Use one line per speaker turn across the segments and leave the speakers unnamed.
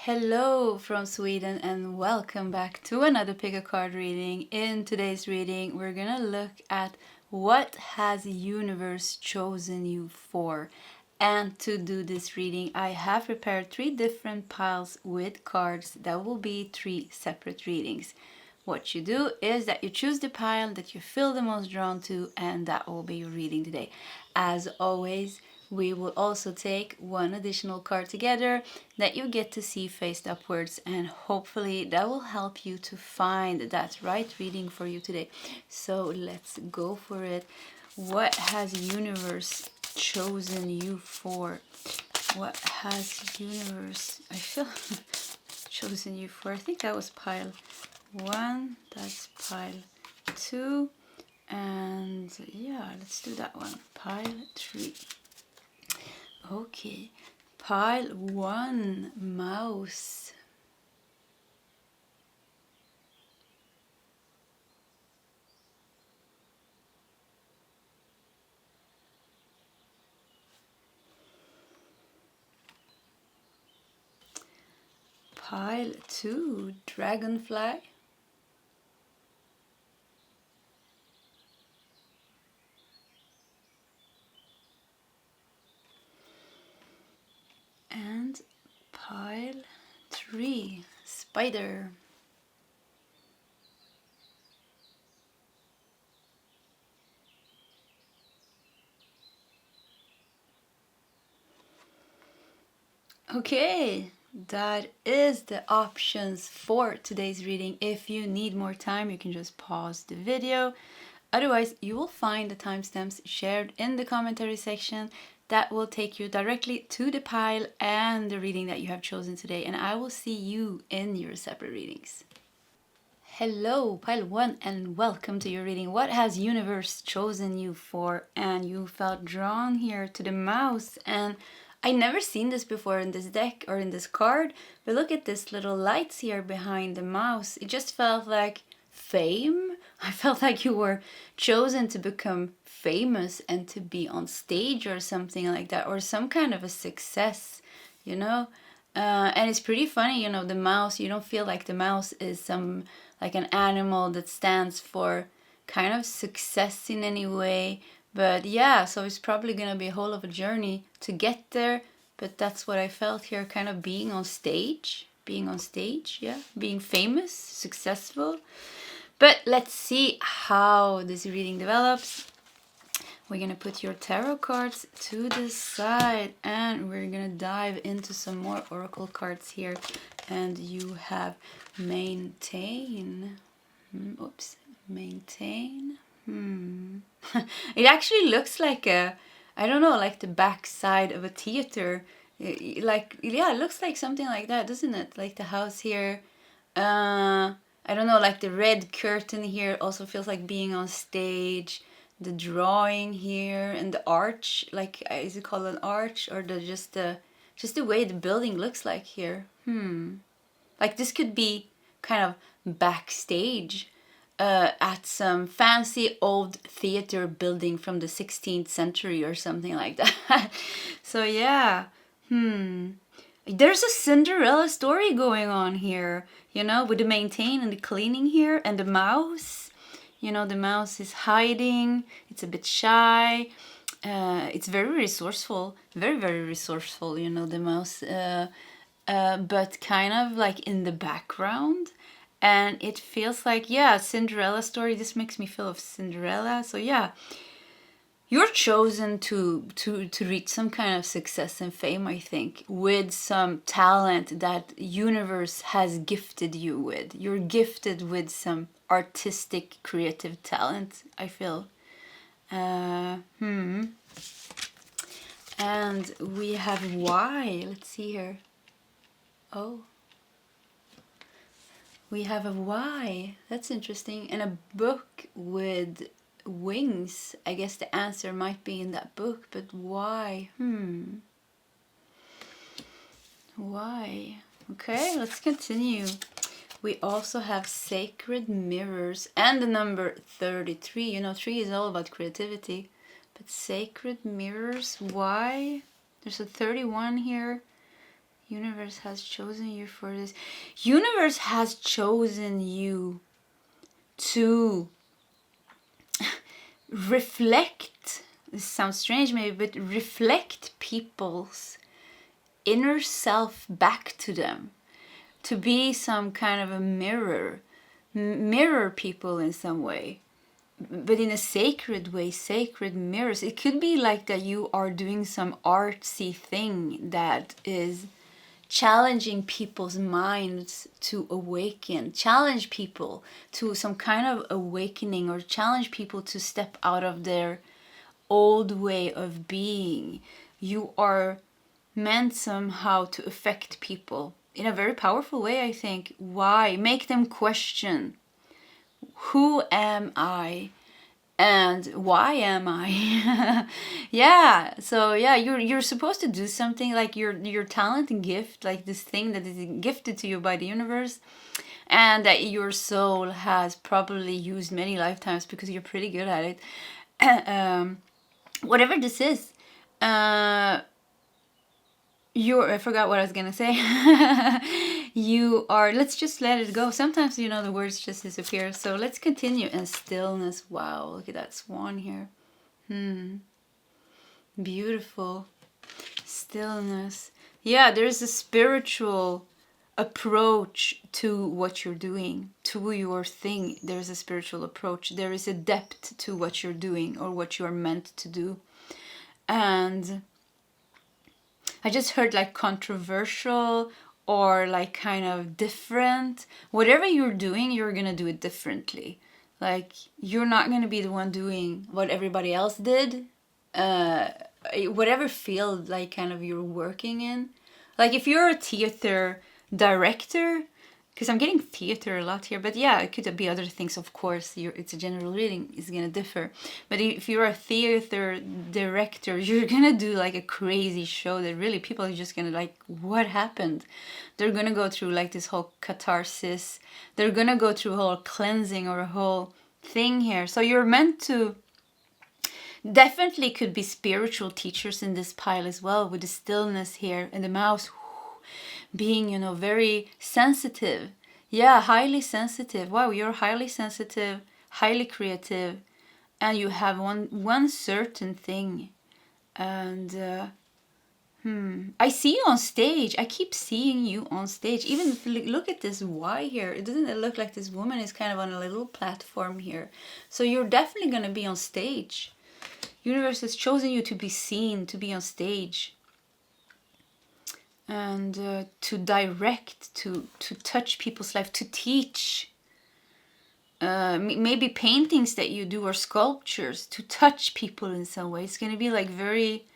Hello from Sweden and welcome back to another pick a card reading. In today's reading, we're gonna look at what has universe chosen you for. And to do this reading, I have prepared 3 different piles with cards that will be 3 separate readings. What you do is that you choose the pile that you feel the most drawn to, and that will be your reading today. As always, we will also take one additional card together that you get to see faced upwards, and hopefully that will help you to find that right reading for you today. So let's go for it. What has universe chosen you for? What has universe, I feel, chosen you for? I think that was pile 1, that's pile 2, and yeah, let's do that one. Pile 3. Okay, pile 1, mouse. Pile 2, dragonfly. And pile 3, spider. Okay, that is the options for today's reading. If you need more time, you can just pause the video. Otherwise, you will find the timestamps shared in the commentary section that will take you directly to the pile and the reading that you have chosen today. And I will see you in your separate readings. Hello, pile 1, and welcome to your reading. What has universe chosen you for? And you felt drawn here to the mouse, and I never seen this before in this deck or in this card, but look at this little lights here behind the mouse. It just felt like fame. I felt like you were chosen to become famous and to be on stage or something like that, or some kind of a success, you know? And it's pretty funny, you know, the mouse, you don't feel like the mouse is some, like an animal that stands for kind of success in any way. But yeah, so it's probably gonna be a whole of a journey to get there. But that's what I felt here, kind of being on stage, yeah, being famous, successful. But let's see how this reading develops. We're gonna put your tarot cards to the side and we're gonna dive into some more oracle cards here. And you have maintain. Maintain. It actually looks like a, I don't know, like the backside of a theater. Like, yeah, it looks like something like that, doesn't it? Like the house here. I don't know, like the red curtain here also feels like being on stage. The drawing here and the arch, like, is it called an arch, or just the way the building looks like here? Like this could be kind of backstage at some fancy old theater building from the 16th century or something like that. So yeah, there's a Cinderella story going on here, you know, with the maintain and the cleaning here, and the mouse. You know, the mouse is hiding, it's a bit shy, it's very resourceful, very, very resourceful, you know, the mouse, but kind of like in the background. And it feels like, yeah, Cinderella story, this makes me feel of Cinderella. So yeah, you're chosen to reach some kind of success and fame, I think, with some talent that universe has gifted you with. You're gifted with some artistic, creative talent, I feel. And we have why. Let's see here. Oh. We have a why. That's interesting. And a book with wings. I guess the answer might be in that book, but why? Why? Okay, let's continue. We also have sacred mirrors and the number 33. You know, 3 is all about creativity. But sacred mirrors, why? There's a 31 here. Universe has chosen you for this. Universe has chosen you to reflect, this sounds strange maybe, but reflect people's inner self back to them. To be some kind of a mirror people in some way, but in a sacred way, sacred mirrors. It could be like that you are doing some artsy thing that is challenging people's minds to awaken, challenge people to some kind of awakening, or challenge people to step out of their old way of being. You are meant somehow to affect people in a very powerful way, I think. Why? Make them question, who am I? And why am I? Yeah, so yeah, you're supposed to do something, like your talent and gift, like this thing that is gifted to you by the universe, and that your soul has probably used many lifetimes because you're pretty good at it. Whatever this is, I forgot what I was gonna say. You are, let's just let it go. Sometimes, the words just disappear. So let's continue. And stillness. Wow, look at that swan here. Beautiful. Stillness. Yeah, there's a spiritual approach to what you're doing, to your thing. There's a spiritual approach. There is a depth to what you're doing, or what you're meant to do. And I just heard like controversial, or like kind of different. Whatever you're doing, you're gonna do it differently. Like, you're not gonna be the one doing what everybody else did. Whatever field like kind of you're working in. Like if you're a theater director, because I'm getting theater a lot here, but yeah, it could be other things, of course. It's a general reading, it's gonna differ. But if you're a theater director, you're gonna do like a crazy show that really people are just gonna like, what happened? They're gonna go through like this whole catharsis. They're gonna go through a whole cleansing, or a whole thing here. So you're meant to, definitely could be spiritual teachers in this pile as well, with the stillness here and the mouse being, very sensitive. Yeah, highly sensitive. Wow, you're highly sensitive, highly creative, and you have one certain thing. And I see you on stage. I keep seeing you on stage. Even if you look at this Y here, it doesn't look like this woman is kind of on a little platform here. So you're definitely going to be on stage. Universe has chosen you to be seen, to be on stage. And to direct, to touch people's life, to teach. Maybe paintings that you do, or sculptures, to touch people in some way. It's going to be like very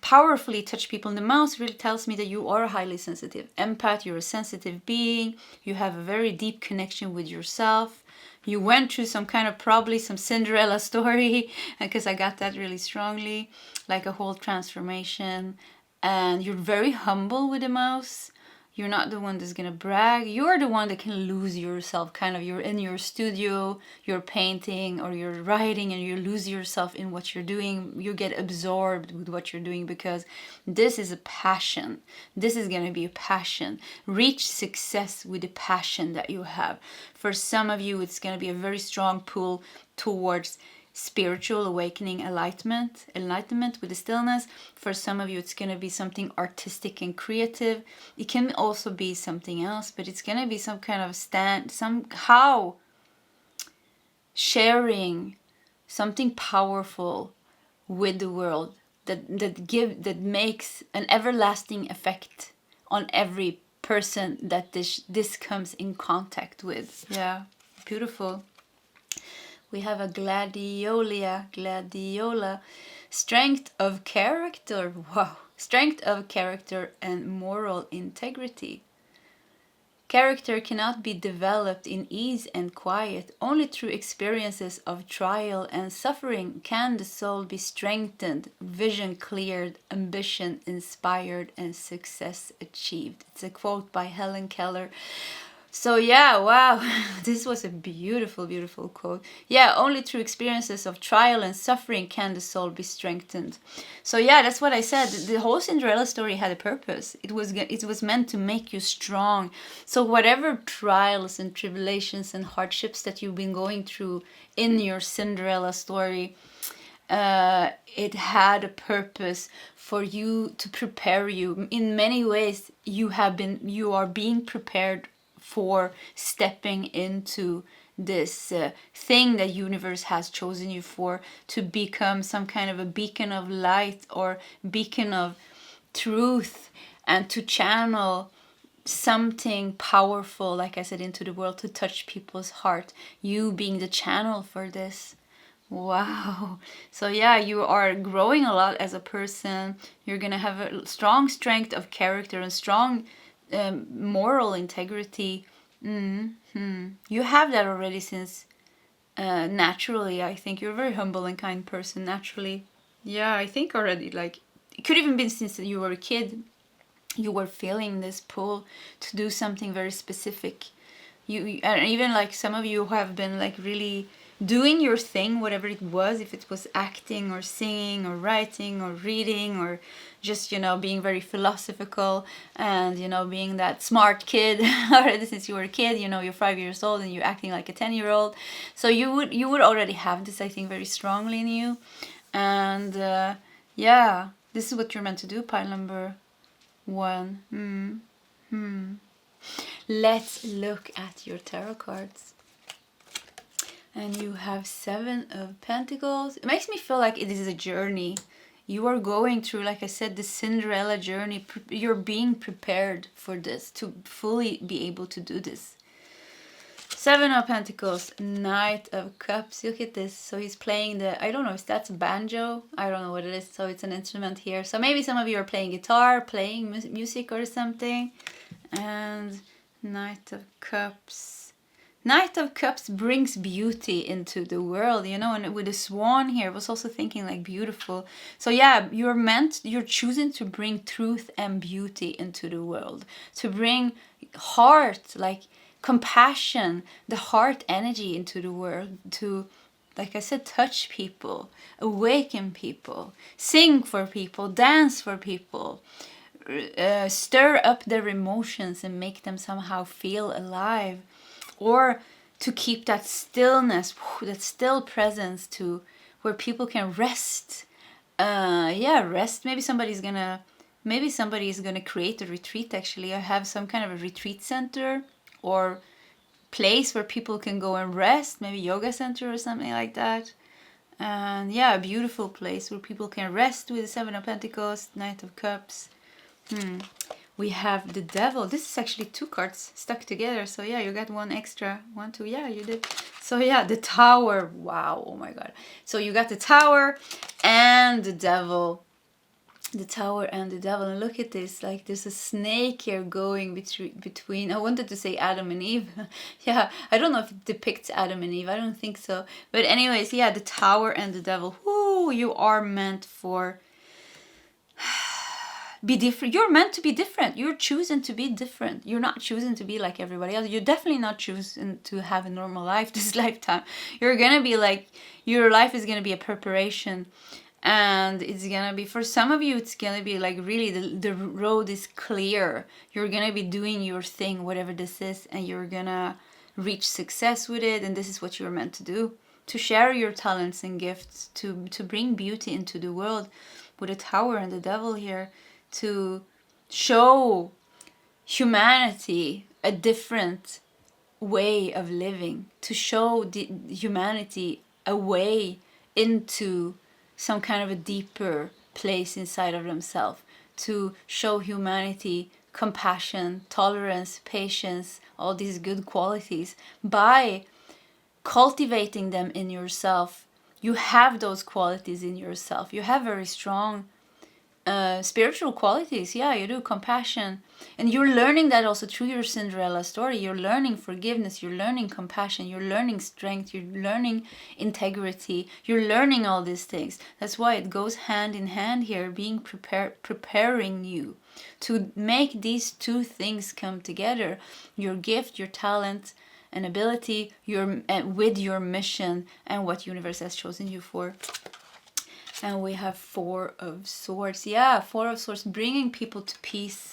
powerfully touch people. And the mouse really tells me that you are a highly sensitive empath. You're a sensitive being. You have a very deep connection with yourself. You went through some kind of, probably some Cinderella story, because I got that really strongly, like a whole transformation. And you're very humble with the mouse. You're not the one that's gonna brag. You're the one that can lose yourself, kind of. You're in your studio, you're painting or you're writing, and you lose yourself in what you're doing. You get absorbed with what you're doing, because this is a passion. This is gonna be a passion. Reach success with the passion that you have. For some of you, it's gonna be a very strong pull towards spiritual awakening, enlightenment with the stillness. For some of you, it's going to be something artistic and creative. It can also be something else, but it's going to be some kind of somehow sharing something powerful with the world that makes an everlasting effect on every person that this comes in contact with. Yeah, beautiful. We have a gladiola, strength of character. Wow, strength of character and moral integrity. Character cannot be developed in ease and quiet. Only through experiences of trial and suffering can the soul be strengthened, vision cleared, ambition inspired, and success achieved. It's a quote by Helen Keller. So yeah, wow, this was a beautiful, beautiful quote. Yeah, only through experiences of trial and suffering can the soul be strengthened. So yeah, that's what I said. The whole Cinderella story had a purpose. It was meant to make you strong. So whatever trials and tribulations and hardships that you've been going through in your Cinderella story, it had a purpose for you, to prepare you. In many ways, you are being prepared for stepping into this thing that universe has chosen you for, to become some kind of a beacon of light or beacon of truth, and to channel something powerful, like I said, into the world, to touch people's heart. You being the channel for this. Wow. So yeah, you are growing a lot as a person. You're gonna have a strong strength of character and strong moral integrity. You have that already since naturally. I think you're a very humble and kind person naturally. Yeah, I think already, like, it could even been since you were a kid. You were feeling this pull to do something very specific. And even like some of you have been like really doing your thing, whatever it was, if it was acting or singing or writing or reading or just, being very philosophical and, being that smart kid already since you were a kid. You're 5 years old and you're acting like a 10-year-old. So you would already have this, I think, very strongly in you. And yeah, this is what you're meant to do, pile number 1. Let's look at your tarot cards. And you have 7 of Pentacles. It makes me feel like it is a journey. You are going through, like I said, the Cinderella journey. You're being prepared for this, to fully be able to do this. 7 of Pentacles, Knight of Cups. Look at this. So he's playing I don't know if that's a banjo. I don't know what it is. So it's an instrument here. So maybe some of you are playing guitar, playing music or something. And Knight of Cups. Knight of Cups brings beauty into the world, and with the swan here, I was also thinking like beautiful. So yeah, you're choosing to bring truth and beauty into the world, to bring heart, like compassion, the heart energy into the world, to, like I said, touch people, awaken people, sing for people, dance for people, stir up their emotions and make them somehow feel alive. Or to keep that stillness, that still presence, to where people can rest. Rest. Maybe somebody's gonna create a retreat. Actually, I have some kind of a retreat center or place where people can go and rest. Maybe yoga center or something like that. And yeah, a beautiful place where people can rest with the 7 of Pentacles, Knight of Cups. We have the Devil. This is actually 2 cards stuck together. So yeah, you got 1 extra. 1, 2. Yeah, you did. So yeah, the Tower. Wow. Oh my God. So you got the Tower and the Devil. The Tower and the Devil. And look at this. Like, there's a snake here going between. I wanted to say Adam and Eve. Yeah, I don't know if it depicts Adam and Eve. I don't think so. But anyways, yeah, the Tower and the Devil. Whoo, you are meant for... be different. You're meant to be different. You're choosing to be different. You're not choosing to be like everybody else. You're definitely not choosing to have a normal life this lifetime. You're gonna be like, your life is gonna be a preparation, and it's gonna be, for some of you, it's gonna be like really the road is clear. You're gonna be doing your thing, whatever this is, and you're gonna reach success with it. And this is what you're meant to do, to share your talents and gifts, to bring beauty into the world, with a Tower and the Devil here, to show humanity a different way of living, to show humanity a way into some kind of a deeper place inside of themselves, to show humanity compassion, tolerance, patience, all these good qualities by cultivating them in yourself. You have those qualities in yourself. You have very strong spiritual qualities. Yeah, you do. Compassion. And you're learning that also through your Cinderella story. You're learning forgiveness. You're learning compassion. You're learning strength. You're learning integrity. You're learning all these things. That's why it goes hand in hand here, being preparing you to make these two things come together. Your gift, your talent and ability, with your mission and what universe has chosen you for. And we have Four of Swords. Yeah, Four of Swords, bringing people to peace.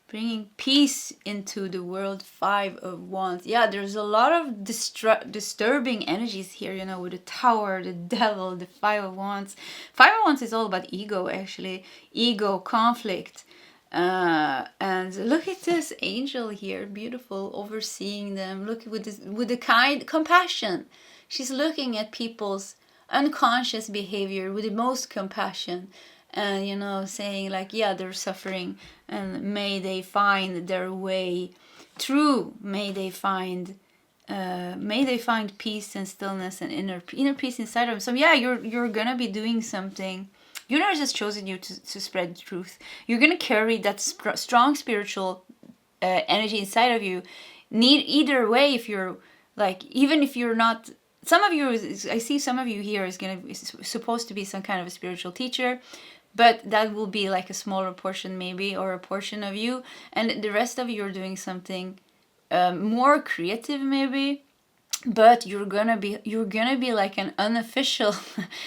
Bringing peace into the world. Five of Wands. Yeah, there's a lot of disturbing energies here, you know, with the Tower, the Devil, the Five of Wands. Five of Wands is all about ego, actually. Ego, conflict. And look at this angel here, beautiful, overseeing them. Look with the kind compassion. She's looking at people's unconscious behavior with the most compassion, and you know, saying like, yeah, they're suffering, and may they find their way through. May they find peace and stillness and inner peace inside of them. So yeah, you're gonna be doing something. Universe has chosen you to spread truth. You're gonna carry that strong spiritual energy inside of you. Need either way, if you're like, even if you're not. Some of you, I see some of you here is supposed to be some kind of a spiritual teacher, but that will be like a smaller portion maybe, or a portion of you, and the rest of you are doing something more creative maybe. But you're gonna be like an unofficial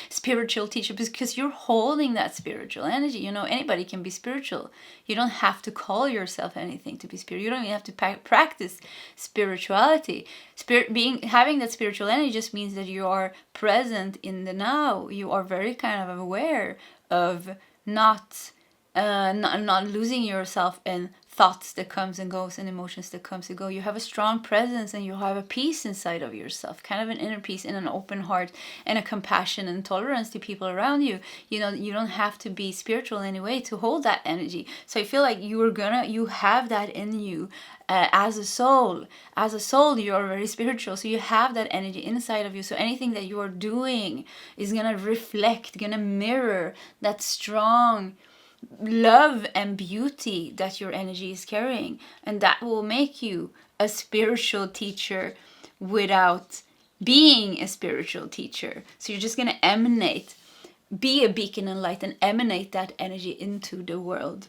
spiritual teacher, because you're holding that spiritual energy. You know, anybody can be spiritual. You don't have to call yourself anything to be spiritual. You don't even have to practice spirituality. Having that spiritual energy just means that you are present in the now. You are very kind of aware of not losing yourself in thoughts that comes and goes and emotions that comes and go. You have a strong presence, and you have a peace inside of yourself, kind of an inner peace and an open heart and a compassion and tolerance to people around you. You know, you don't have to be spiritual anyway to hold that energy. So I feel like you have that in you. As a soul, you are very spiritual, so you have that energy inside of you. So anything that you are doing is gonna reflect, gonna mirror that strong love and beauty that your energy is carrying, and that will make you a spiritual teacher without being a spiritual teacher. So you're just gonna be a beacon and light, and emanate that energy into the world.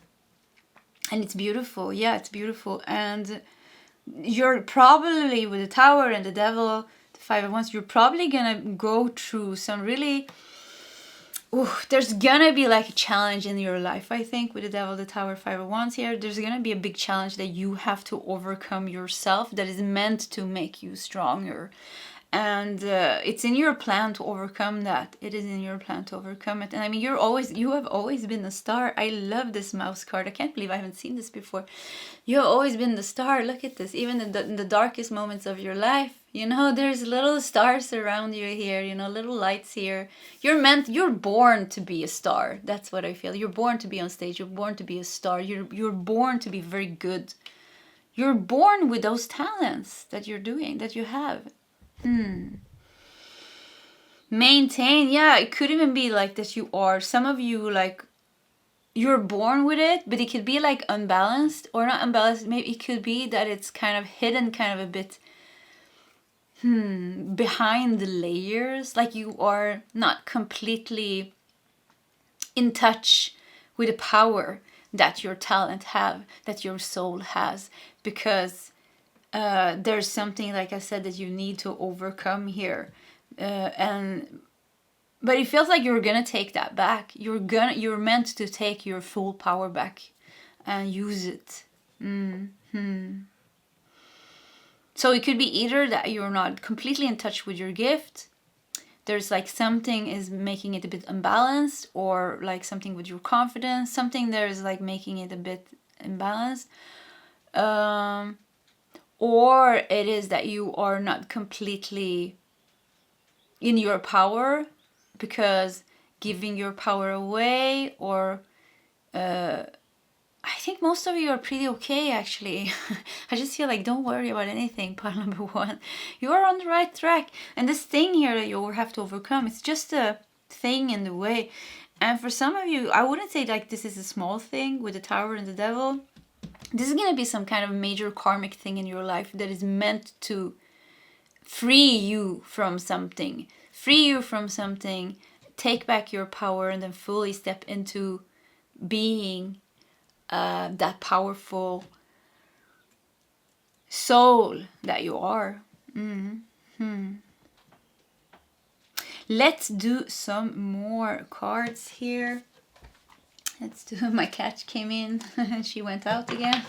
And it's beautiful. Yeah, it's beautiful. And you're probably, with the Tower and the Devil, the Five of Wands, you're probably gonna go through some really there's gonna be like a challenge in your life, I think, with the Devil, the Tower, Five of Wands here. There's gonna be a big challenge that you have to overcome yourself, that is meant to make you stronger. And it's in your plan to overcome that. It is in your plan to overcome it. And I mean, you have always been the star. I love this mouse card. I can't believe I haven't seen this before. You have always been the star. Look at this. Even in the darkest moments of your life, you know, there's little stars around you here, you know, little lights here. You're born to be a star. That's what I feel. You're born to be on stage. You're born to be a star. You're born to be very good. You're born with those talents that you're doing, that you have. Maintain. Yeah, it could even be like that you are. Some of you, like, you're born with it, but it could be like unbalanced, or not unbalanced. Maybe it could be that it's kind of hidden, kind of a bit behind the layers. Like you are not completely in touch with the power that your talent have, that your soul has, because there's something, like I said, that you need to overcome here, but it feels like you're gonna take that back. You're meant to take your full power back and use it. So it could be either that you're not completely in touch with your gift. There's like something is making it a bit unbalanced, or like something with your confidence. Something there is like making it a bit imbalanced. Or it is that you are not completely in your power, because giving your power away, or I think most of you are pretty okay, actually. I just feel like, don't worry about anything, pile number one. You are on the right track. And this thing here that you have to overcome, it's just a thing in the way. And for some of you, I wouldn't say like this is a small thing with the Tower and the Devil. This is going to be some kind of major karmic thing in your life that is meant to free you from something. Free you from something, take back your power, and then fully step into being that powerful soul that you are. Let's do some more cards here. Let's do, my cat came in and she went out again.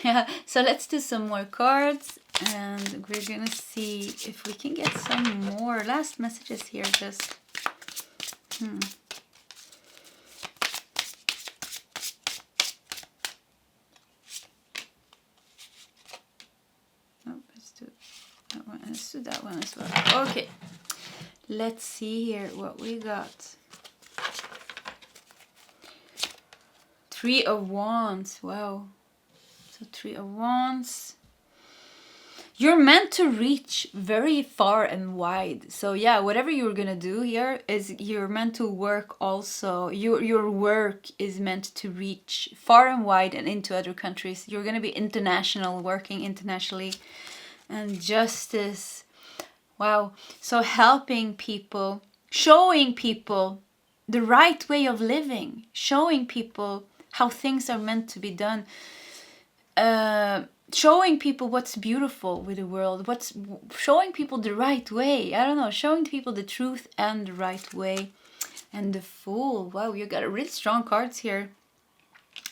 Yeah, so let's do some more cards and we're gonna see if we can get some more last messages here. Just oh, let's do that one. Let's do that one as well. Okay, let's see here what we got. 3 of Wands. Wow. So 3 of Wands. You're meant to reach very far and wide. So yeah, whatever you're gonna do here is you're meant to work also. Your work is meant to reach far and wide and into other countries. You're gonna be international, working internationally. And justice. Wow. So helping people, showing people the right way of living, showing people how things are meant to be done, showing people what's beautiful with the world, showing people the right way. I don't know, showing people the truth and the right way. And the Fool. Wow, you got really strong cards here.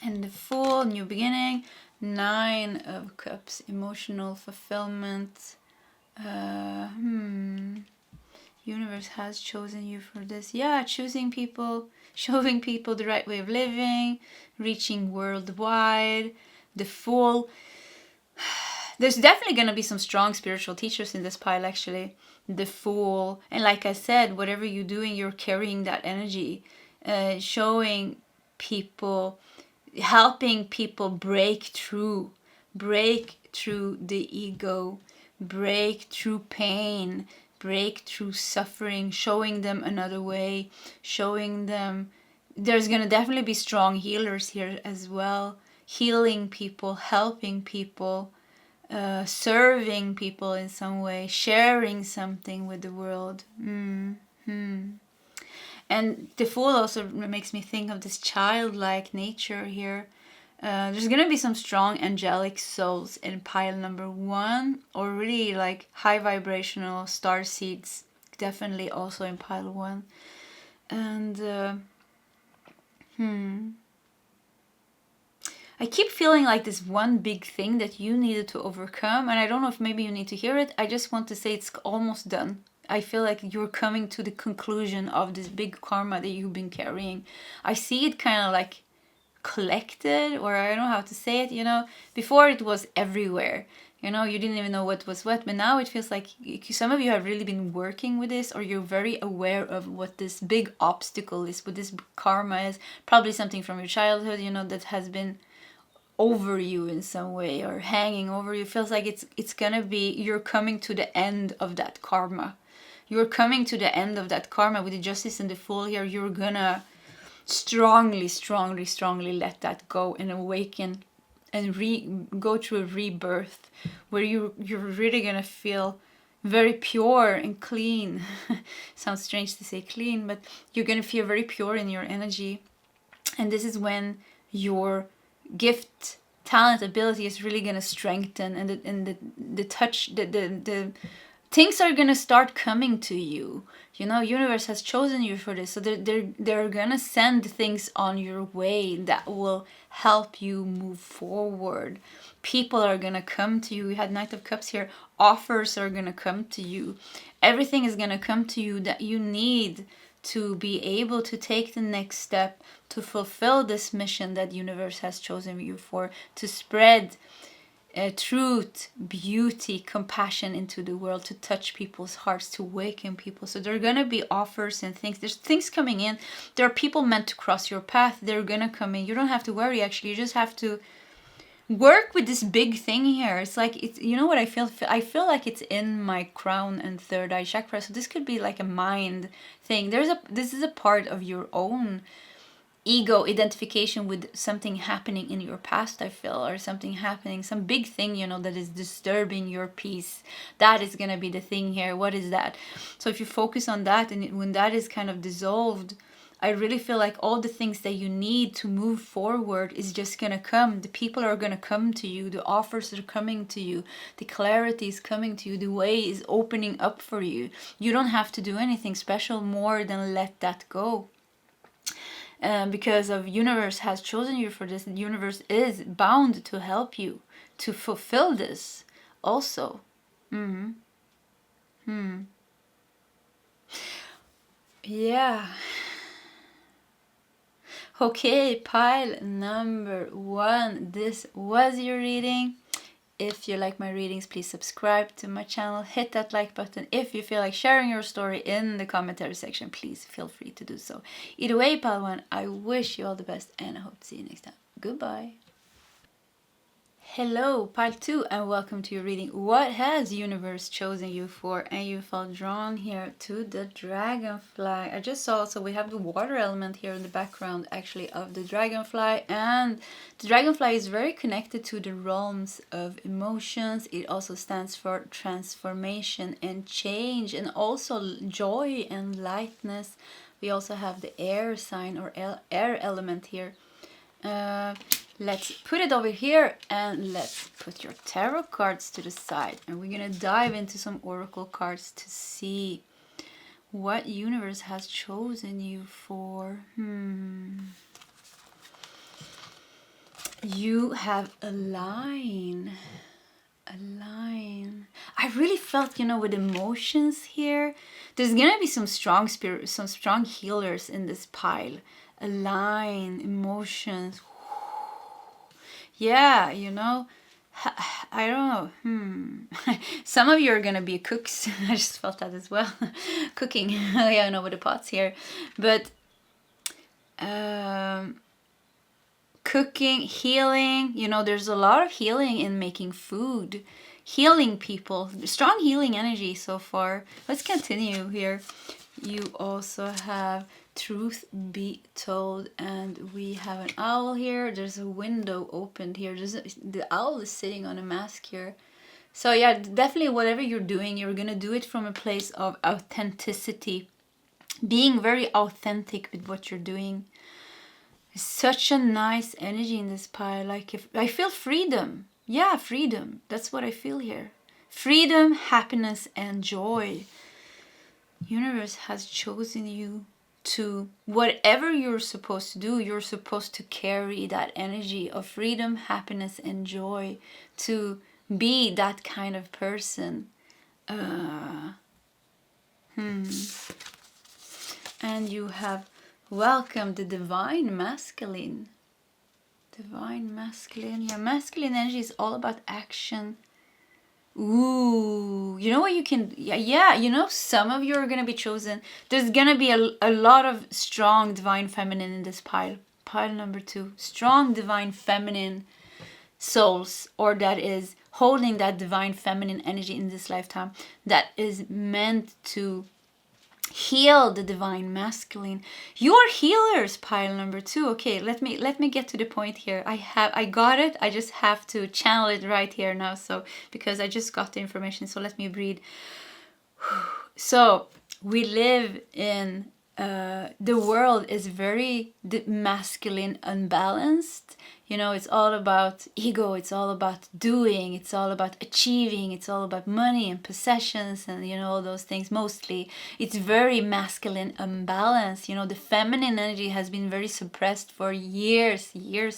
And the Fool, new beginning. 9 of Cups, emotional fulfillment. Universe has chosen you for this. Yeah, choosing people, showing people the right way of living, reaching worldwide. The Fool. There's definitely going to be some strong spiritual teachers in this pile, actually. The Fool. And like I said, whatever you're doing, you're carrying that energy. Showing people, helping people break through the ego, break through pain, break through suffering, showing them another way, showing them. There's going to definitely be strong healers here as well, healing people, helping people, serving people in some way, sharing something with the world. And the Fool also makes me think of this childlike nature here. There's gonna be some strong angelic souls in pile number 1, or really like high vibrational star seeds, definitely also in pile 1. And I keep feeling like this one big thing that you needed to overcome, and I don't know if maybe you need to hear it. I just want to say it's almost done. I feel like you're coming to the conclusion of this big karma that you've been carrying. I see it kind of like collected, or I don't know how to say it, you know. Before it was everywhere, you know, you didn't even know what was what, but now it feels like some of you have really been working with this, or you're very aware of what this big obstacle is, what this karma is. Probably something from your childhood, you know, that has been over you in some way, or hanging over you. It feels like it's gonna be, you're coming to the end of that karma. You're coming to the end of that karma with the Justice and the Fool here. You're gonna strongly let that go and awaken and go through a rebirth where you're really gonna feel very pure and clean. Sounds strange to say clean, but you're gonna feel very pure in your energy. And this is when your gift, talent, ability is really gonna strengthen, and the touch, the things are gonna start coming to you. You know, universe has chosen you for this, so they're gonna send things on your way that will help you move forward. People are gonna come to you. We had Knight of Cups here. Offers are gonna come to you. Everything is gonna come to you that you need to be able to take the next step to fulfill this mission that universe has chosen you for, to spread truth, beauty, compassion into the world, to touch people's hearts, to awaken people. So there are going to be offers and things. There's things coming in. There are people meant to cross your path. They're going to come in. You don't have to worry, actually. You just have to work with this big thing here. It's like, it's, you know what I feel? I feel like it's in my crown and third eye chakra. So this could be like a mind thing. This is a part of your own ego identification with something happening in your past, I feel, or something happening, some big thing, you know, that is disturbing your peace. That is gonna be the thing here. What is that? So if you focus on that, and when that is kind of dissolved, I really feel like all the things that you need to move forward is just gonna come. The people are gonna come to you, the offers are coming to you, the clarity is coming to you, the way is opening up for you. You don't have to do anything special more than let that go. Because of universe has chosen you for this. The universe is bound to help you to fulfill this also. Yeah. Okay, pile number 1. This was your reading. If you like my readings, please subscribe to my channel. Hit that like button. If you feel like sharing your story in the commentary section, please feel free to do so. Either way, pile 1, I wish you all the best and I hope to see you next time. Goodbye. Hello, pile 2, and welcome to your reading. What has universe chosen you for? And you felt drawn here to the dragonfly. I just saw, so we have the water element here in the background, actually, of the dragonfly. And the dragonfly is very connected to the realms of emotions. It also stands for transformation and change, and also joy and lightness. We also have the air sign or air element here. Let's put it over here and let's put your tarot cards to the side, and we're gonna dive into some oracle cards to see what universe has chosen you for. You have a line. I really felt, you know, with emotions here, there's gonna be some strong spirit, some strong healers in this pile. A line, emotions. Yeah, you know, I don't know. Some of you are gonna be cooks. I just felt that as well. Cooking. Yeah, I know, with the pots here. But cooking, healing, you know, there's a lot of healing in making food. Healing people. Strong healing energy so far. Let's continue here. You also have truth be told, and we have an owl here. There's a window opened here. The owl is sitting on a mask here. So yeah, definitely whatever you're doing, you're gonna do it from a place of authenticity, being very authentic with what you're doing. Such a nice energy in this pile. Like, if I feel freedom. Yeah, freedom. That's what I feel here. Freedom, happiness, and joy. Universe has chosen you to, whatever you're supposed to do, you're supposed to carry that energy of freedom, happiness, and joy, to be that kind of person. And you have welcomed the divine masculine. Divine masculine. Yeah, masculine energy is all about action. Ooh, you know what you can, yeah, you know, some of you are gonna be chosen. There's gonna be a lot of strong divine feminine in this pile. Pile number 2. Strong divine feminine souls, or that is holding that divine feminine energy in this lifetime, that is meant to heal the divine masculine. You're healers, pile number 2. Okay, let me get to the point here. I got it. I just have to channel it right here now, so because I just got the information. So let me breathe. So we live in the world is very masculine unbalanced. You know, it's all about ego, it's all about doing, it's all about achieving, it's all about money and possessions and, you know, all those things. Mostly it's very masculine unbalanced. You know, the feminine energy has been very suppressed for years,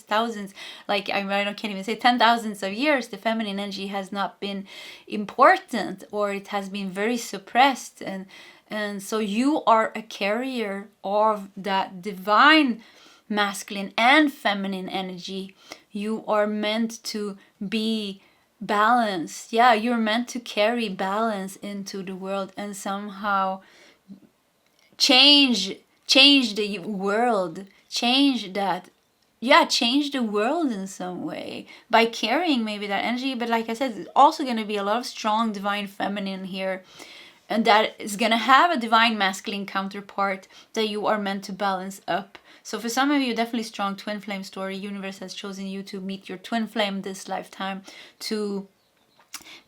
thousands, like I can't even say 10,000s of years. The feminine energy has not been important, or it has been very suppressed, and so you are a carrier of that divine masculine and feminine energy. You are meant to be balanced. Yeah, you're meant to carry balance into the world and somehow change the world, change that change the world in some way by carrying maybe that energy. But like I said, it's also going to be a lot of strong divine feminine here, and that is going to have a divine masculine counterpart that you are meant to balance up. So for some of you, definitely strong twin flame story. Universe has chosen you to meet your twin flame this lifetime, to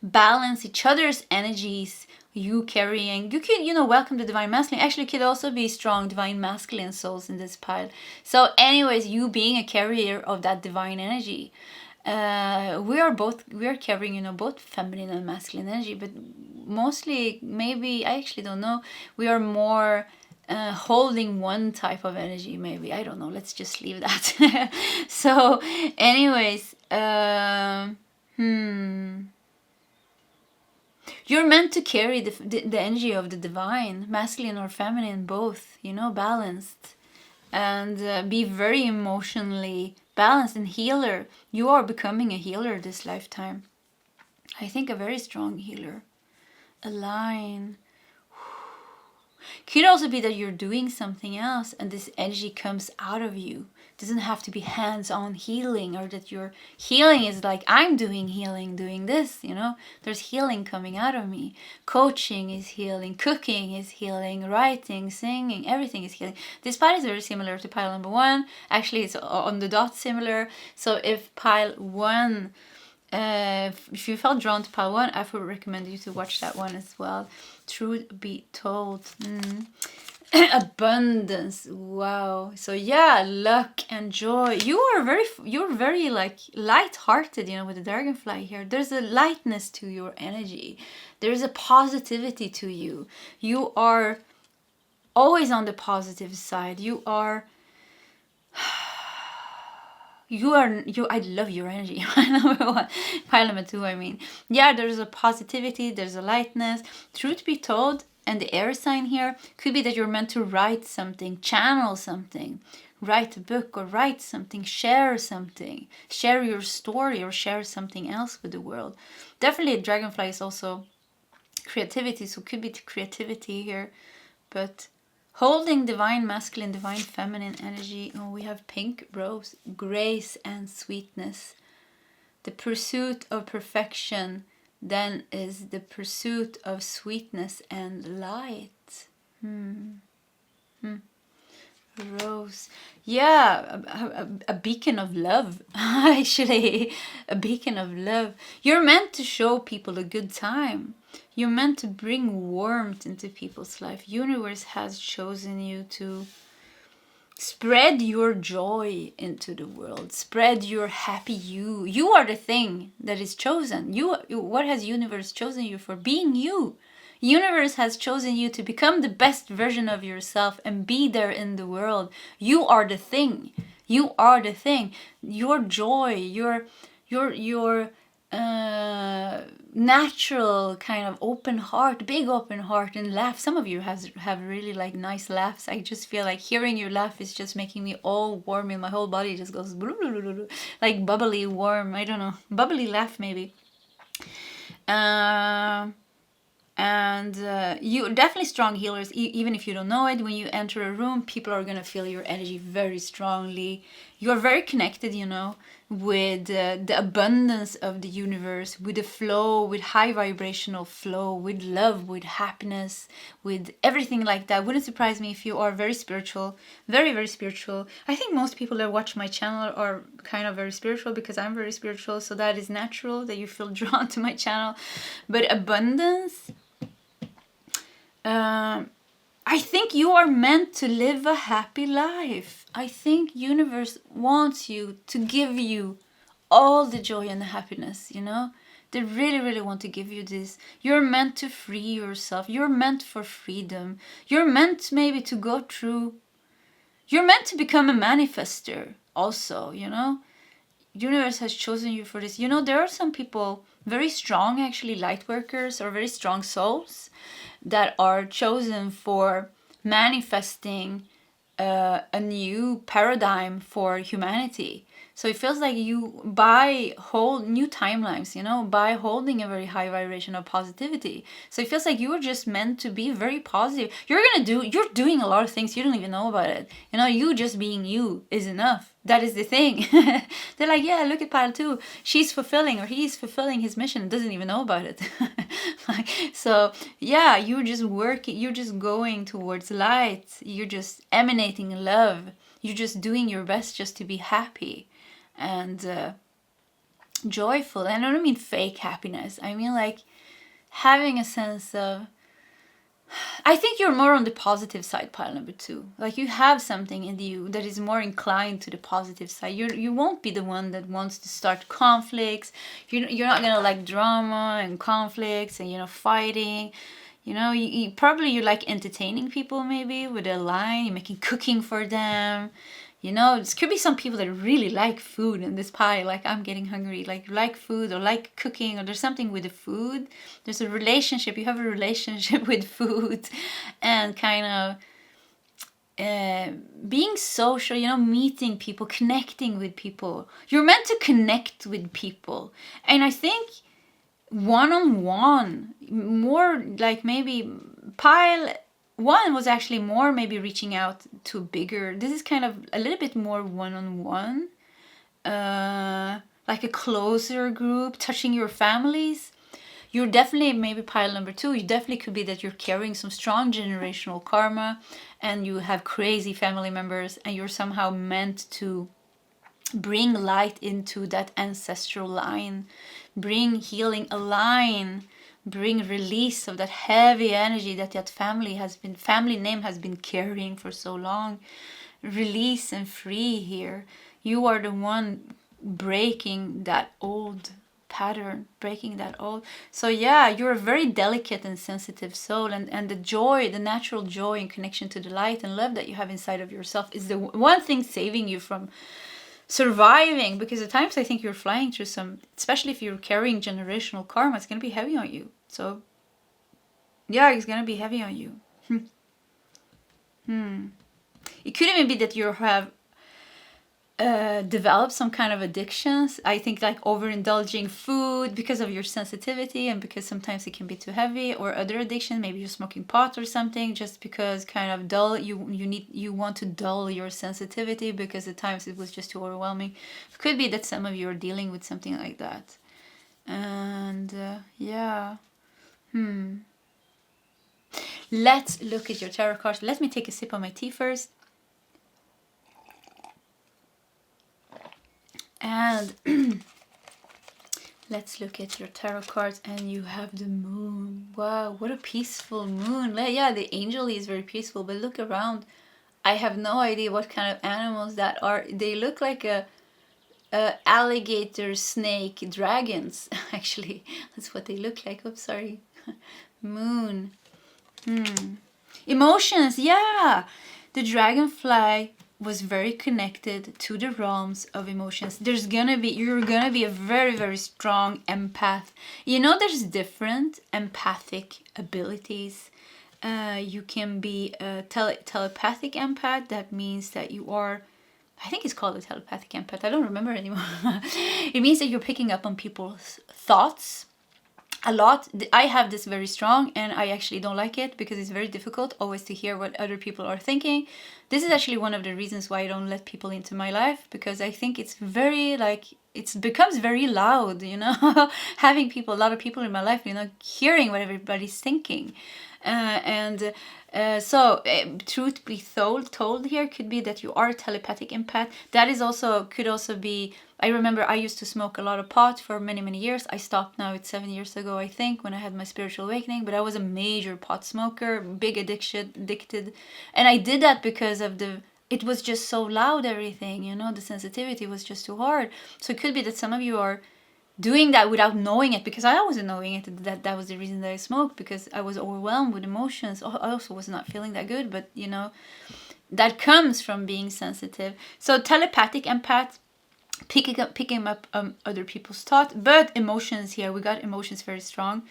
balance each other's energies. You carrying, you could, welcome the divine masculine. Actually, could also be strong divine masculine souls in this pile. So anyways, you being a carrier of that divine energy. We are carrying, both feminine and masculine energy, but mostly, maybe, I actually don't know, we are more holding one type of energy, maybe. I don't know, let's just leave that. So anyways, you're meant to carry the energy of the divine, masculine or feminine, both, balanced, and be very emotionally balanced and healer. You are becoming a healer this lifetime. I think a very strong healer. Align. Could also be that you're doing something else and this energy comes out of you. It doesn't have to be hands-on healing, or that your healing is like, I'm doing healing, doing this, There's healing coming out of me. Coaching is healing, cooking is healing, writing, singing, everything is healing. This pile is very similar to pile number 1. Actually, it's on the dot similar. So if pile 1, if you felt drawn to pile 1, I would recommend you to watch that one as well. Truth be told. Abundance. Wow. So yeah, luck and joy. You're very like light-hearted, with the dragonfly here. There's a lightness to your energy. There's a positivity to you. You are always on the positive side. I love your energy. Number 1. Pile number 2, I mean. Yeah, there's a positivity, there's a lightness. Truth be told, and the air sign here could be that you're meant to write something, channel something, write a book or write something, share something, share your story or share something else with the world. Definitely dragonfly is also creativity, so could be creativity here, but holding divine masculine, divine feminine energy. Oh, we have pink rose, grace and sweetness. The pursuit of perfection then is the pursuit of sweetness and light. Rose. Yeah, a beacon of love. Actually, a beacon of love. You're meant to show people a good time. You're meant to bring warmth into people's life. Universe has chosen you to spread your joy into the world. Spread your happy you. You are the thing that is chosen. What has universe chosen you for? Being you. Universe has chosen you to become the best version of yourself and be there in the world. You are the thing. You are the thing. Your joy, your natural kind of open heart, big open heart, and laugh. Some of you have really like nice laughs. I just feel like hearing your laugh is just making me all warm, and my whole body just goes like bubbly warm. I don't know, bubbly laugh maybe. And you definitely strong healers, even if you don't know it. When you enter a room, people are going to feel your energy very strongly. You're very connected, with the abundance of the universe, with the flow, with high vibrational flow, with love, with happiness, with everything like that. Wouldn't surprise me if you are very spiritual, very, very spiritual. I think most people that watch my channel are kind of very spiritual, because I'm very spiritual, so that is natural that you feel drawn to my channel. But abundance, I think you are meant to live a happy life. I think universe wants you to give you all the joy and the happiness, They really, really want to give you this. You're meant to free yourself. You're meant for freedom. You're meant maybe to go through. You're meant to become a manifester also, Universe has chosen you for this. There are some people, very strong actually, light workers or very strong souls, that are chosen for manifesting a new paradigm for humanity. So it feels like you, by hold new timelines, you know, by holding a very high vibration of positivity. So it feels like you were just meant to be very positive. You're doing a lot of things, you don't even know about it. You know, you just being you is enough. That is the thing. They're like, yeah, look at pile 2. She's fulfilling, or he's fulfilling his mission, doesn't even know about it. So yeah, you're just working, you're just going towards light, you're just emanating love, you're just doing your best just to be happy and joyful. And I don't mean fake happiness, I mean like having a sense of, I think you're more on the positive side, pile number 2. Like you have something in you that is more inclined to the positive side. You won't be the one that wants to start conflicts. You're not gonna like drama and conflicts and, you know, fighting. You know, you probably you like entertaining people maybe with a line. You're making cooking for them. You know, this could be some people that really like food in this pie. Like, I'm getting hungry. Like food or like cooking, or there's something with the food. There's a relationship. You have a relationship with food, and kind of being social. You know, meeting people, connecting with people. You're meant to connect with people, and I think one-on-one, more like maybe pile 1 was actually more maybe reaching out to bigger. This is kind of a little bit more one-on-one, like a closer group, touching your families. You're definitely maybe pile number 2. You definitely could be that you're carrying some strong generational karma, and you have crazy family members, and you're somehow meant to bring light into that ancestral line, bring healing align, bring release of that heavy energy that family name has been carrying for so long. Release and free here. You are the one breaking that old pattern, breaking that old. So yeah, you're a very delicate and sensitive soul, and the joy, the natural joy and connection to the light and love that you have inside of yourself is the one thing saving you from surviving, because at times I think you're flying through some, especially if you're carrying generational karma, it's going to be heavy on you. So yeah, it's going to be heavy on you. It could even be that you have developed some kind of addictions. I think like overindulging food because of your sensitivity, and because sometimes it can be too heavy, or other addiction, maybe you're smoking pot or something, just because kind of dull, you want to dull your sensitivity because at times it was just too overwhelming. It could be that some of you are dealing with something like that. And yeah, let's look at your tarot cards. Let me take a sip of my tea first. And let's look at your tarot cards, and you have the moon. Wow, what a peaceful moon. Yeah, the angel is very peaceful, but look around. I have no idea what kind of animals that are. They look like a alligator, snake, dragons. Actually, that's what they look like. Oops, sorry. Moon. Emotions, yeah. The dragonfly was very connected to the realms of emotions. You're gonna be a very, very strong empath. You know, there's different empathic abilities. You can be a telepathic empath. That means that you are, I think it's called a telepathic empath, I don't remember anymore. It means that you're picking up on people's thoughts a lot. I have this very strong, and I actually don't like it because it's very difficult always to hear what other people are thinking. This is actually one of the reasons why I don't let people into my life, because I think it's very like, it becomes very loud, you know, having a lot of people in my life, you know, hearing what everybody's thinking. So truth be told here could be that you are a telepathic empath. That is could also be, I remember I used to smoke a lot of pot for many, many years. I stopped now, it's 7 years ago, I think, when I had my spiritual awakening, but I was a major pot smoker, big addicted. And I did that because of it was just so loud, everything, you know, the sensitivity was just too hard. So it could be that some of you are doing that without knowing it, because I wasn't knowing it, that was the reason that I smoked, because I was overwhelmed with emotions. I also was not feeling that good, but you know, that comes from being sensitive. So telepathic empath, picking up other people's thoughts, but emotions here, we got emotions very strong.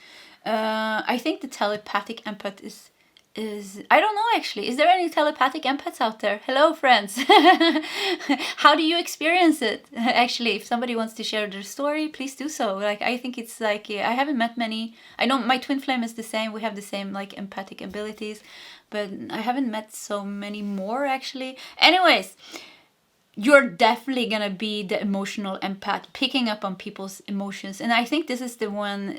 I think the telepathic empath is is, I don't know actually, is there any telepathic empaths out there? Hello friends. How do you experience it? Actually, if somebody wants to share their story, please do so. Like, I think it's like, I haven't met many. I know my twin flame is the same, we have the same like empathic abilities, but I haven't met so many more actually. Anyways, you're definitely gonna be the emotional empath, picking up on people's emotions. And I think this is the one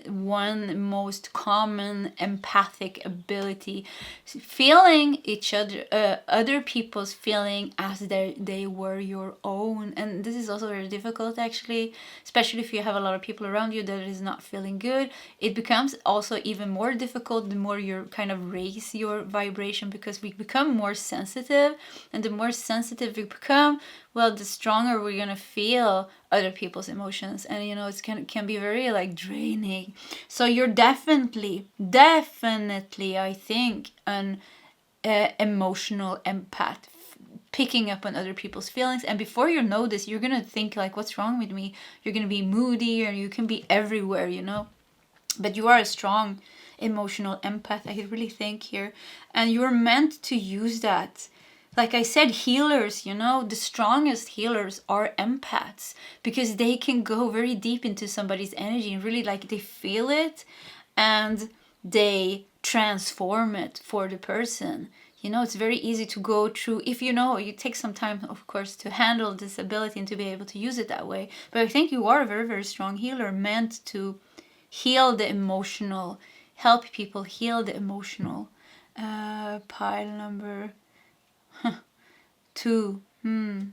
most common empathic ability, feeling each other people's feeling as they were your own. And this is also very difficult actually, especially if you have a lot of people around you that is not feeling good. It becomes also even more difficult the more you kind of raise your vibration, because we become more sensitive, and the more sensitive we become, well, the stronger we're gonna feel other people's emotions. And you know, it can be very like draining. So you're definitely, I think, an emotional empath, picking up on other people's feelings. And before you know this, you're gonna think like, what's wrong with me? You're gonna be moody, or you can be everywhere, you know. But you are a strong emotional empath, I really think here. And you're meant to use that. Like I said, healers, you know, the strongest healers are empaths, because they can go very deep into somebody's energy and really like they feel it and they transform it for the person. You know, it's very easy to go through, if you know, you take some time, of course, to handle this ability and to be able to use it that way. But I think you are a very, very strong healer, meant to heal the emotional, help people heal the emotional. Pile number 2. The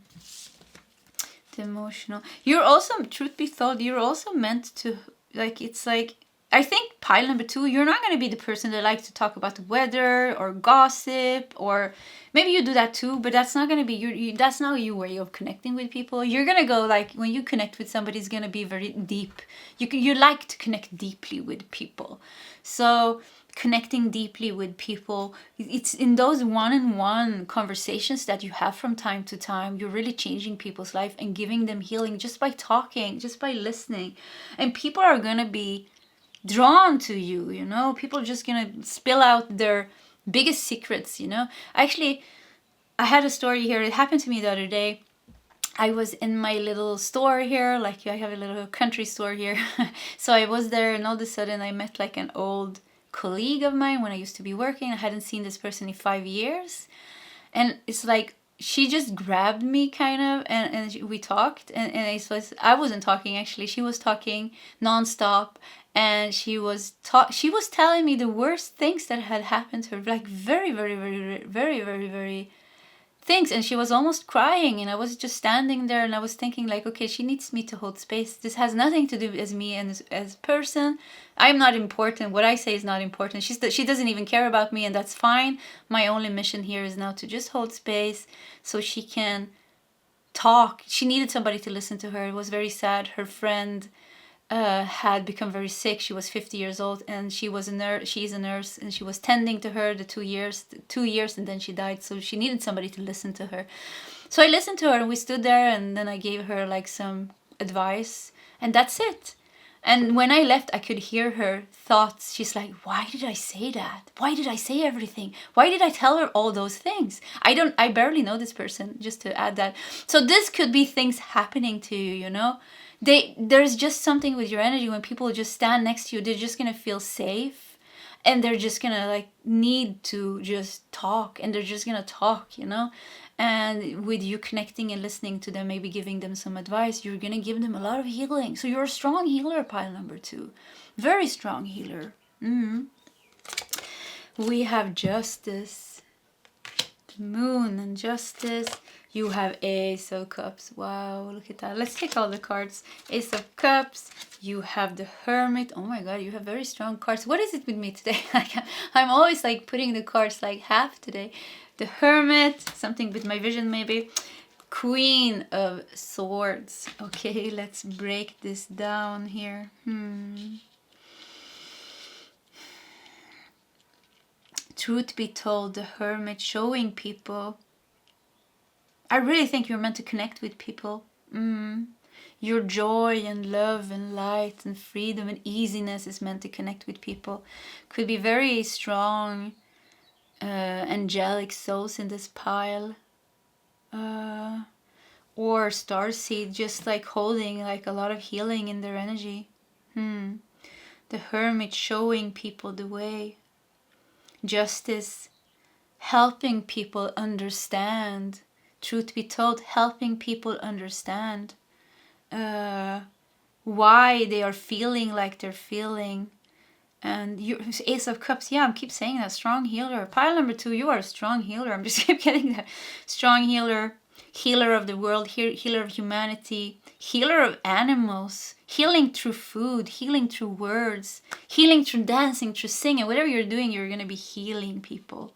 emotional. You're also, truth be told, you're also meant to, like, it's like, I think pile number 2, you're not going to be the person that likes to talk about the weather or gossip, or maybe you do that too, but that's not going to be that's not your way of connecting with people. You're going to go like, when you connect with somebody, it's going to be very deep. You like to connect deeply with people. So connecting deeply with people, it's in those one-on-one conversations that you have from time to time, you're really changing people's life and giving them healing just by talking, just by listening. And people are going to be drawn to you, you know. People are just gonna spill out their biggest secrets, you know. Actually, I had a story here. It happened to me the other day. I was in my little store here, like I have a little country store here. So I was there, and all of a sudden I met like an old colleague of mine when I used to be working. I hadn't seen this person in 5 years, and it's like she just grabbed me kind of, and we talked, and I wasn't talking actually. She was talking nonstop, and she was telling me the worst things that had happened to her, like very, very, very, very, very, very things. And she was almost crying, and I was just standing there, and I was thinking like, okay, she needs me to hold space. This has nothing to do with me and as person. I'm not important. What I say is not important. She doesn't even care about me, and that's fine. My only mission here is now to just hold space so she can talk. She needed somebody to listen to her. It was very sad. Her friend had become very sick. She was 50 years old, and she was a nurse. She's a nurse, and she was tending to her the 2 years, and then she died. So she needed somebody to listen to her. So I listened to her, and we stood there, and then I gave her like some advice, and that's it. And when I left, I could hear her thoughts. She's like, why did I say that? Why did I say everything? Why did I tell her all those things? I barely know this person, just to add that. So this could be things happening to you, you know? There's just something with your energy. When people just stand next to you, they're just gonna feel safe, and they're just gonna like need to just talk, and they're just gonna talk, you know. And with you connecting and listening to them, maybe giving them some advice, you're gonna give them a lot of healing. So you're a strong healer, pile number 2. Very strong healer. We have justice, the moon, and justice. You have Ace of Cups. Wow, look at that. Let's take all the cards. Ace of Cups. You have the Hermit. Oh my god, you have very strong cards. What is it with me today? I'm always like putting the cards like half today. The Hermit. Something with my vision maybe. Queen of Swords. Okay, let's break this down here. Truth be told, the Hermit showing people, I really think you're meant to connect with people. Your joy and love and light and freedom and easiness is meant to connect with people. Could be very strong angelic souls in this pile. Or starseed, just like holding like a lot of healing in their energy. The hermit showing people the way. Justice, helping people understand. Truth be told, helping people understand why they are feeling like they're feeling. And you, Ace of Cups, yeah, I keep saying that. Strong healer. Pile number 2, you are a strong healer. I'm just keep getting that. Strong healer. Healer of the world, healer of humanity, healer of animals, healing through food, healing through words, healing through dancing, through singing. Whatever you're doing, you're going to be healing people.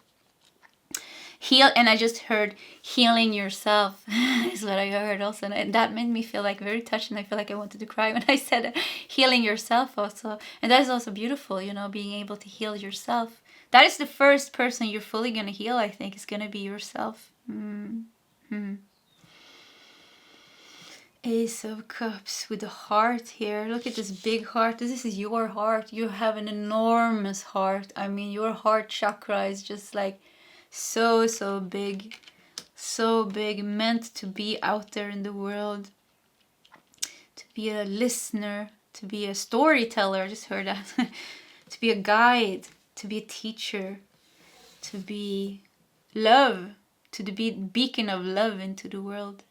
Heal, and I just heard healing yourself is what I heard also, and that made me feel like very touched, and I feel like I wanted to cry when I said healing yourself also. And that is also beautiful, you know, being able to heal yourself. That is the first person you're fully going to heal, I think, is going to be yourself. Ace of Cups with the heart here. Look at this big heart. This is your heart. You have an enormous heart. I mean, your heart chakra is just like so big. So big. Meant to be out there in the world. To be a listener. To be a storyteller. I just heard that. To be a guide. To be a teacher. To be love. To be beacon of love into the world.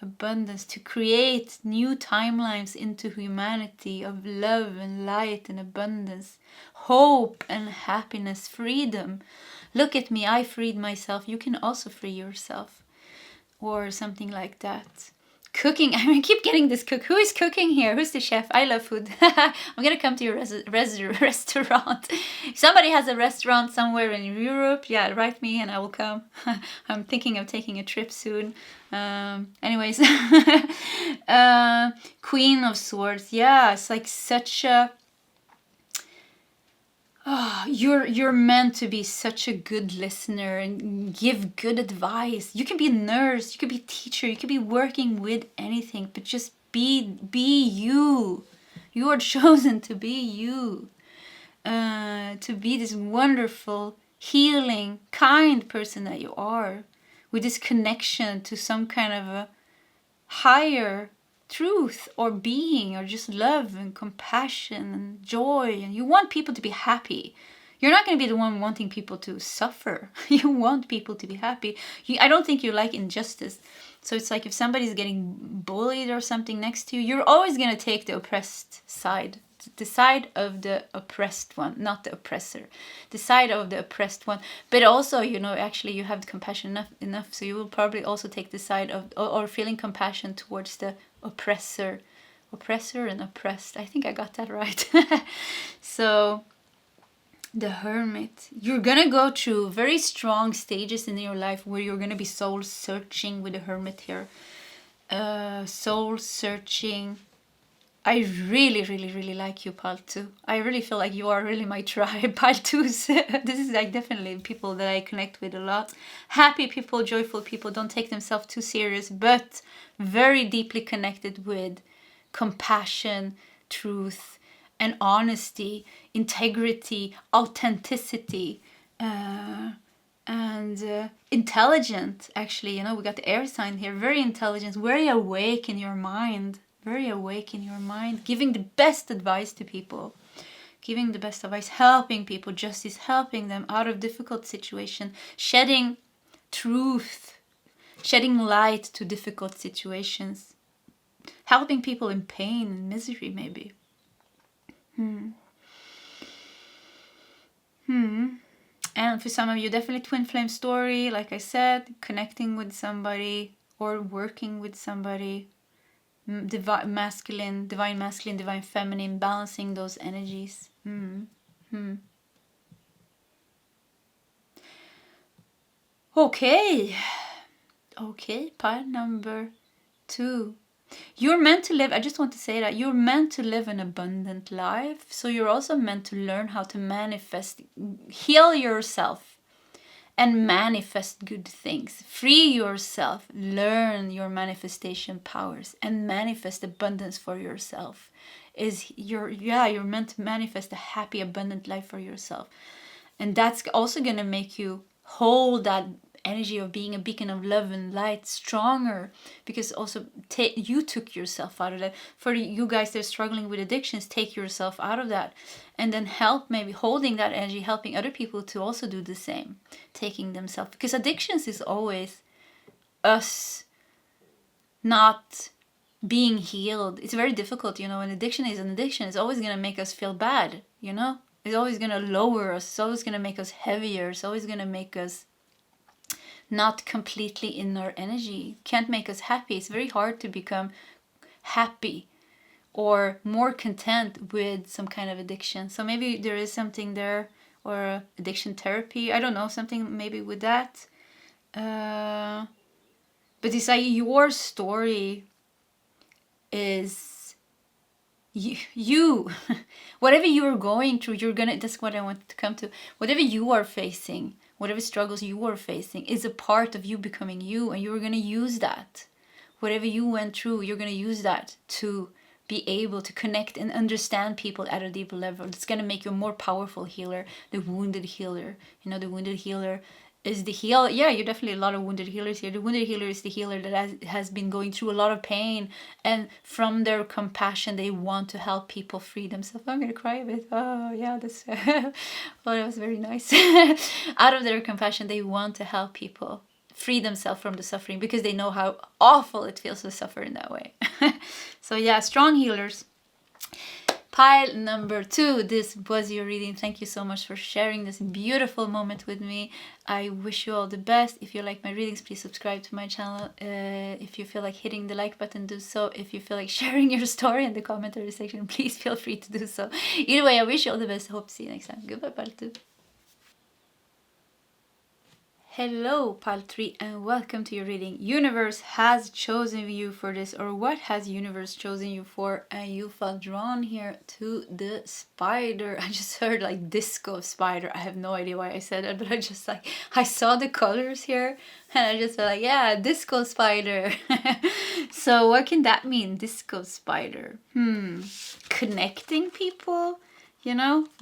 Abundance, to create new timelines into humanity of love and light and abundance, hope and happiness, freedom. Look at me, I freed myself, you can also free yourself. Or something like that. Cooking, I keep getting this cook. Who is cooking here? Who's the chef? I love food. I'm gonna come to your restaurant. If somebody has a restaurant somewhere in Europe, yeah, write me and I will come. I'm thinking of taking a trip soon. Anyways, Queen of Swords. Yeah, it's like such a... Oh, you're meant to be such a good listener and give good advice. You can be a nurse, you could be a teacher, you could be working with anything, but just be you. You are chosen to be you. To be this wonderful, healing, kind person that you are, with this connection to some kind of a higher truth or being, or just love and compassion and joy, and you want people to be happy. You're not going to be the one wanting people to suffer. You want people to be happy. I don't think you like injustice. So it's like if somebody's getting bullied or something next to you, you're always going to take the oppressed side. The side of the oppressed one, not the oppressor. The side of the oppressed one. But also, you know, actually you have compassion enough, so you will probably also take the side of, or feeling compassion towards the oppressor. Oppressor and oppressed. I think I got that right. So, the Hermit. You're gonna go through very strong stages in your life where you're gonna be soul searching with the Hermit here. Soul searching. I really like you, Pile 2. I really feel like you are really my tribe, Pile 2s. This is like definitely people that I connect with a lot. Happy people, joyful people, don't take themselves too serious, but very deeply connected with compassion, truth, and honesty, integrity, authenticity, and intelligent, actually. You know, we got the air sign here. Very intelligent, very awake in your mind. Very awake in your mind, giving the best advice to people, giving the best advice, helping people, justice, helping them out of difficult situation, shedding truth, shedding light to difficult situations, helping people in pain and misery, maybe. And for some of you, definitely twin flame story, like I said, connecting with somebody or working with somebody. Divine masculine, divine feminine, balancing those energies. Okay, pile number 2. You're meant to live, I just want to say that you're meant to live an abundant life. So you're also meant to learn how to manifest, heal yourself, and manifest good things. Free yourself, learn your manifestation powers, and manifest abundance for yourself. You're meant to manifest a happy, abundant life for yourself. And that's also going to make you hold that energy of being a beacon of love and light stronger, because also you took yourself out of that. For you guys that are struggling with addictions, take yourself out of that, and then help, maybe holding that energy, helping other people to also do the same, taking themselves, because addictions is always us not being healed. It's very difficult, an addiction is an addiction. It's always going to make us feel bad, it's always going to lower us, it's always going to make us heavier, it's always going to make us not completely in our energy, can't make us happy. It's very hard to become happy or more content with some kind of addiction. So maybe there is something there, or addiction therapy, I don't know, something maybe with that. But it's like your story is you whatever you are going through, that's what I wanted to come to. Whatever you are facing, whatever struggles you are facing, is a part of you becoming you, and you're going to use that. Whatever you went through, you're going to use that to be able to connect and understand people at a deeper level. It's going to make you a more powerful healer, the wounded healer. The wounded healer is the healer. Yeah, you're definitely a lot of wounded healers here. The wounded healer is the healer that has been going through a lot of pain, and from their compassion, they want to help people free themselves. I'm going to cry a bit. Oh, yeah, that's well, that was very nice. Out of their compassion, they want to help people free themselves from the suffering, because they know how awful it feels to suffer in that way. So yeah, strong healers. Pile number 2, this was your reading. Thank you so much for sharing this beautiful moment with me. I wish you all the best. If you like my readings, please subscribe to my channel. If you feel like hitting the like button, do so. If you feel like sharing your story in the commentary section, please feel free to do so. Either way, I wish you all the best. Hope to see you next time. Goodbye, Pile 2. Hello, Pile 3, and welcome to your reading. Universe has chosen you for this, or what has universe chosen you for? And you felt drawn here to the spider. I just heard like disco spider. I have no idea why I said that, but I saw the colors here, and I just felt like, yeah, disco spider. So what can that mean, disco spider? Connecting people,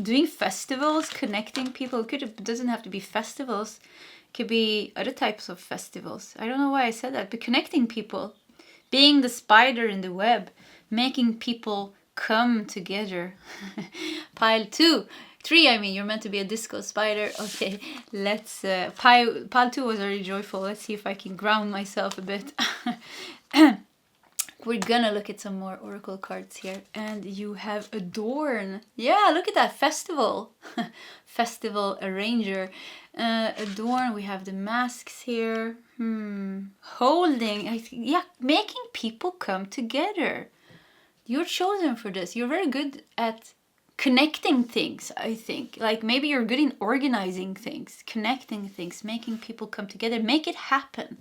doing festivals, connecting people. It doesn't have to be festivals. Could be other types of festivals. I don't know why I said that, but connecting people, being the spider in the web, making people come together. Pile 3, I mean, you're meant to be a disco spider. Okay, let's pile 2 was very joyful. Let's see if I can ground myself a bit. We're gonna look at some more oracle cards here, and you have Adorn. Yeah, look at that, festival. Festival arranger. Adorn, we have the masks here. Holding, yeah, making people come together. You're chosen for this. You're very good at connecting things, I think. Like maybe you're good in organizing things, connecting things, making people come together, make it happen.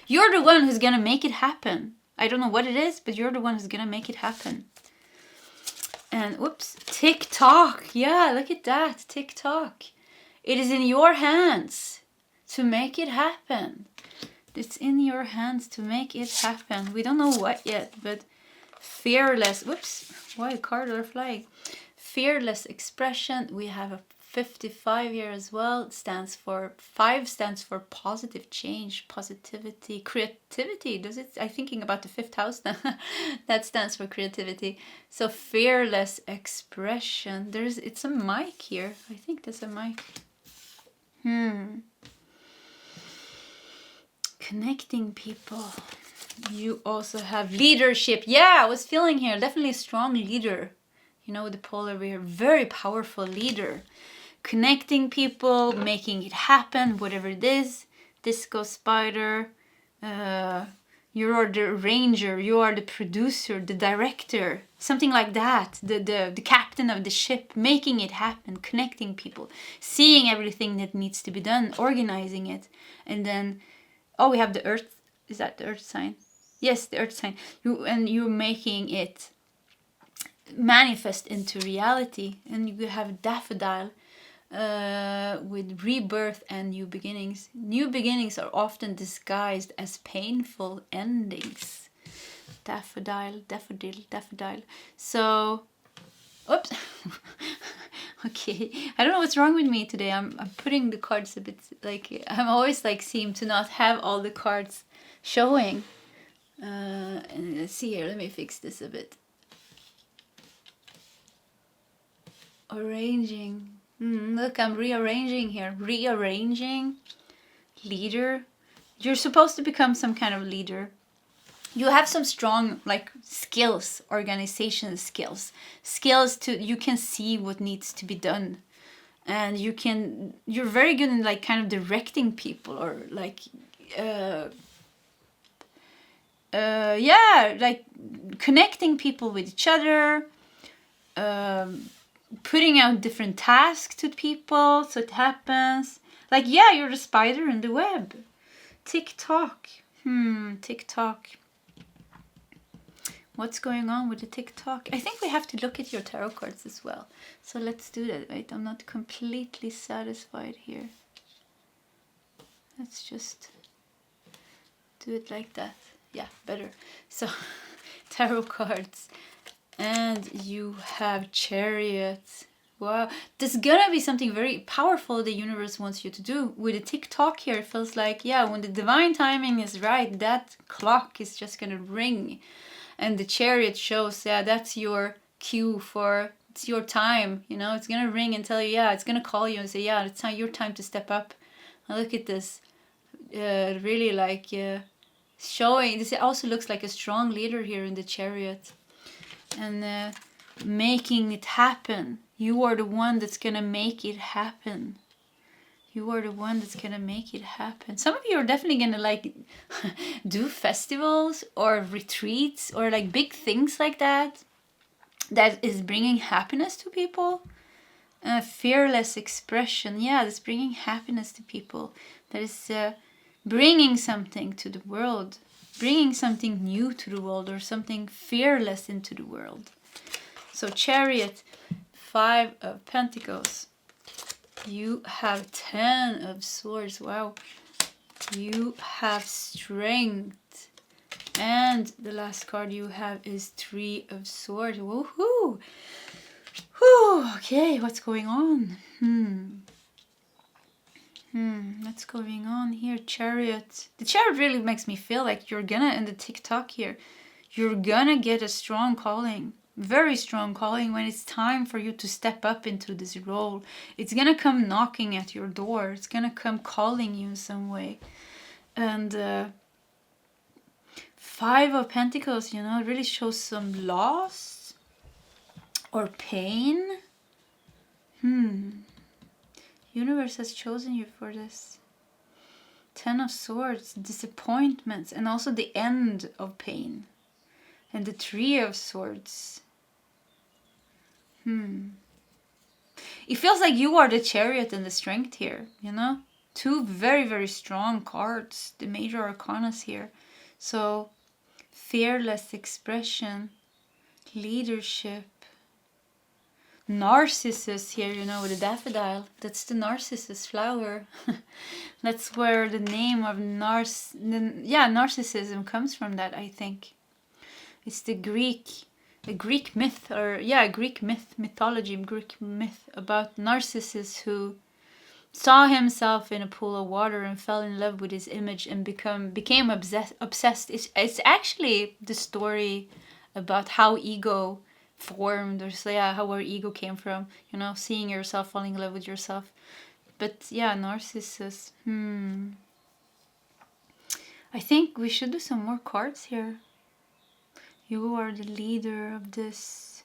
You're the one who's gonna make it happen. I don't know what it is, but you're the one who's gonna make it happen. And whoops, TikTok. Yeah, look at that, TikTok. It is in your hands to make it happen. It's in your hands to make it happen. We don't know what yet, but fearless. Whoops, why cards are flying? Fearless expression. We have a 55 here as well. 5 stands for positive change, positivity, creativity. Does it? I'm thinking about the 5th house now. That stands for creativity. So fearless expression. It's a mic here. I think that's a mic. Connecting people. You also have leadership. Yeah, I was feeling here. Definitely a strong leader. The polar bear, very powerful leader. Connecting people, making it happen, whatever it is. Disco spider. You are the ranger, you are the producer, the director, something like that. The captain of the ship, making it happen, connecting people, seeing everything that needs to be done, organizing it. And then, we have the earth. Is that the earth sign? Yes, the earth sign. You're making it manifest into reality. And you have daffodil. With rebirth and new beginnings. New beginnings are often disguised as painful endings. Daffodil. So, oops. Okay, I don't know what's wrong with me today. I'm putting the cards a bit, like, I'm always like seem to not have all the cards showing. And let's see here, let me fix this a bit. Arranging. Look, I'm rearranging here. Rearranging. Leader. You're supposed to become some kind of leader. You have some strong like skills, organization skills. Skills to, you can see what needs to be done. And you're very good in like kind of directing people, or like yeah, like connecting people with each other, putting out different tasks to people so it happens. Like, yeah, you're the spider in the web. TikTok. TikTok. What's going on with the TikTok? I think we have to look at your tarot cards as well. So let's do that. Wait, I'm not completely satisfied here. Let's just do it like that. Yeah, better. So, tarot cards. And you have Chariot. Wow. There's gonna be something very powerful the universe wants you to do. With the TikTok here, it feels like, yeah, when the divine timing is right, that clock is just gonna ring. And the Chariot shows, yeah, that's your cue for, it's your time, you know, it's gonna ring and tell you, yeah, it's gonna call you and say, yeah, it's your time to step up. And look at this, really like showing, this also looks like a strong leader here in the Chariot. And making it happen. You are the one that's gonna make it happen. You are the one that's gonna make it happen. Some of you are definitely gonna like do festivals or retreats or like big things like that. That is bringing happiness to people. Fearless expression. Yeah, that's bringing happiness to people. That is bringing something to the world. Bringing something new to the world, or something fearless into the world. So Chariot, 5 of Pentacles. You have 10 of Swords. Wow. You have Strength. And the last card you have is 3 of Swords. Woohoo! Whew. Okay, what's going on? What's going on here? Chariot. The Chariot really makes me feel like you're gonna, in the TikTok here, you're gonna get a strong calling. Very strong calling when it's time for you to step up into this role. It's gonna come knocking at your door. It's gonna come calling you in some way. And 5 of Pentacles, you know, it really shows some loss or pain. Universe has chosen you for this. 10 of Swords, disappointments, and also the end of pain. And the 3 of Swords. It feels like you are the Chariot and the Strength here, you know? 2 very, very strong cards, the major arcanas here. So, fearless expression, leadership. Narcissus here, you know, with a daffodil. That's the Narcissus flower. That's where the name of narcissism comes from, that, I think. It's the Greek myth, or Greek mythology, Greek myth about Narcissus, who saw himself in a pool of water and fell in love with his image and became obsessed. It's actually the story about how ego formed, or how our ego came from, you know, seeing yourself, falling in love with yourself. But yeah, Narcissus. I think we should do some more cards here. You are the leader of this.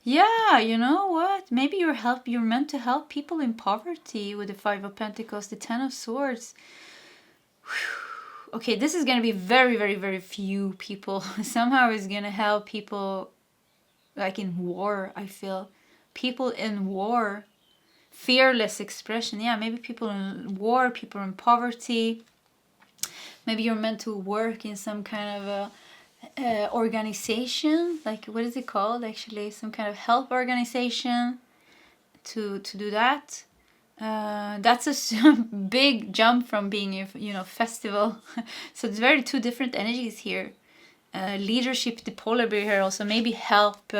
Yeah, you know what? Maybe you're meant to help people in poverty with the 5 of Pentacles, the 10 of Swords. Okay, this is gonna be very, very, very few people. Somehow it's gonna help people like in war, I feel. People in war. Fearless expression. Yeah, maybe people in war, people in poverty. Maybe you're meant to work in some kind of a organization, like, what is it called actually, some kind of help organization to do that. That's a big jump from being a, you know, festival. So it's very 2 different energies here. Leadership, the polar bear here also. Maybe help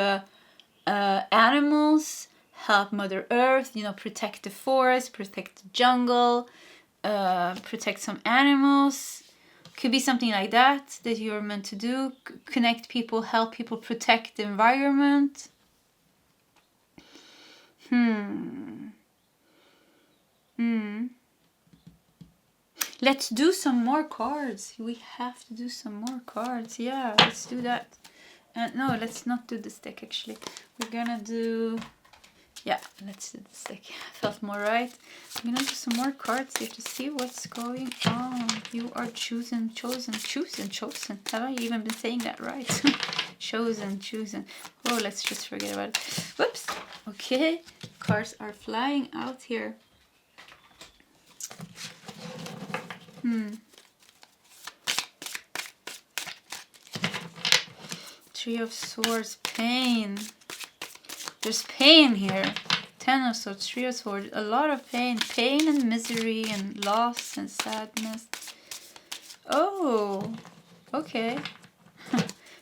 animals, help Mother Earth, you know, protect the forest, protect the jungle, protect some animals. Could be something like that you're meant to do. Connect people, help people, protect the environment. Let's do some more cards. We have to do some more cards. Yeah, let's do that. No, let's not do this deck actually. We're gonna do... Yeah, let's do this deck. Felt more right. I'm gonna do some more cards here to see what's going on. You are chosen. Have I even been saying that right? chosen. Oh, let's just forget about it. Whoops. Okay, cards are flying out here. Three of Swords, pain. There's pain here. Ten of Swords, Three of Swords, a lot of pain. Pain and misery and loss and sadness. Oh, okay.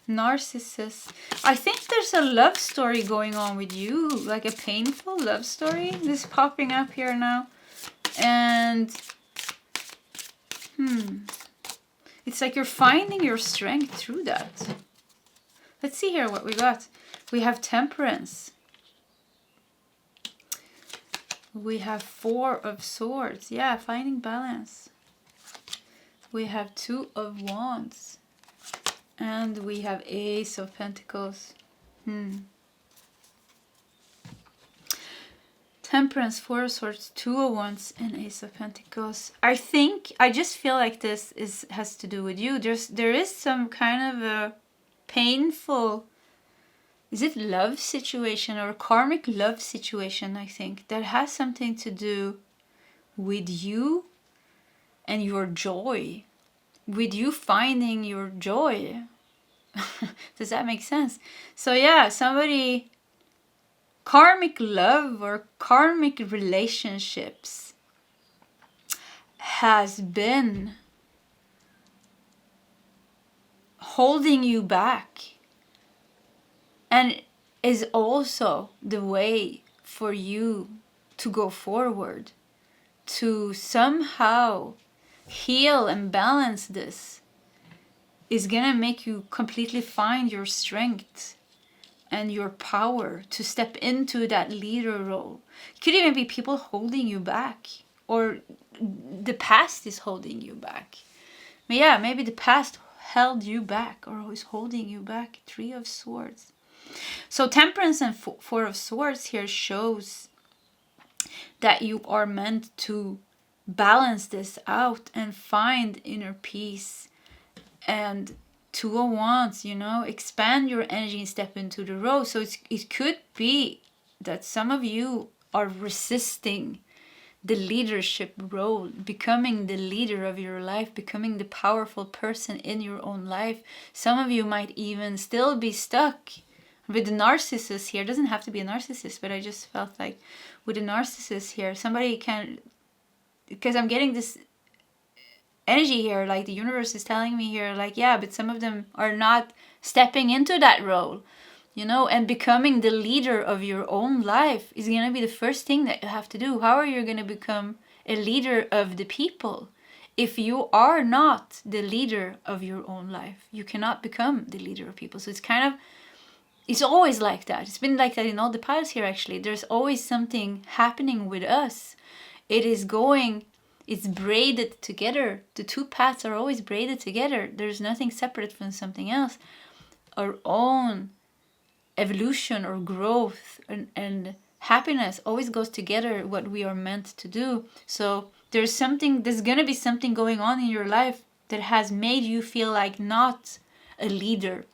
Narcissist. I think there's a love story going on with you. Like a painful love story. This is popping up here now. And... it's like you're finding your strength through that. Let's see here what we got. We have Temperance. We have Four of Swords. Yeah, finding balance. We have Two of Wands. And we have Ace of Pentacles. Temperance, Four of Swords, Two of Wands, and Ace of Pentacles. I just feel like this has to do with you. There is some kind of a painful, is it love situation or karmic love situation, I think, that has something to do with you and your joy, with you finding your joy. Does that make sense? So yeah, somebody, karmic love or karmic relationships has been holding you back, and is also the way for you to go forward, to somehow heal and balance this, is gonna make you completely find your strength and your power to step into that leader role. It could even be people holding you back, or the past is holding you back. But yeah, maybe the past held you back or is holding you back. Three of Swords. So Temperance and Four of Swords here shows that you are meant to balance this out and find inner peace. And Two of Wands, you know, expand your energy and step into the role. So it could be that some of you are resisting the leadership role, becoming the leader of your life, becoming the powerful person in your own life. Some of you might even still be stuck with the narcissist here. It doesn't have to be a narcissist, but I just felt like with a narcissist here, somebody can, because I'm getting this energy here, like the universe is telling me here, like, yeah, but some of them are not stepping into that role, you know, and becoming the leader of your own life is going to be the first thing that you have to do. How are you going to become a leader of the people if you are not the leader of your own life? You cannot become the leader of people. So it's kind of, it's always like that. It's been like that in all the piles here, actually. There's always something happening with us. It's braided together. The two paths are always braided together. There's nothing separate from something else. Our own evolution or growth and happiness always goes together, what we are meant to do. So there's gonna be something going on in your life that has made you feel like not a leader.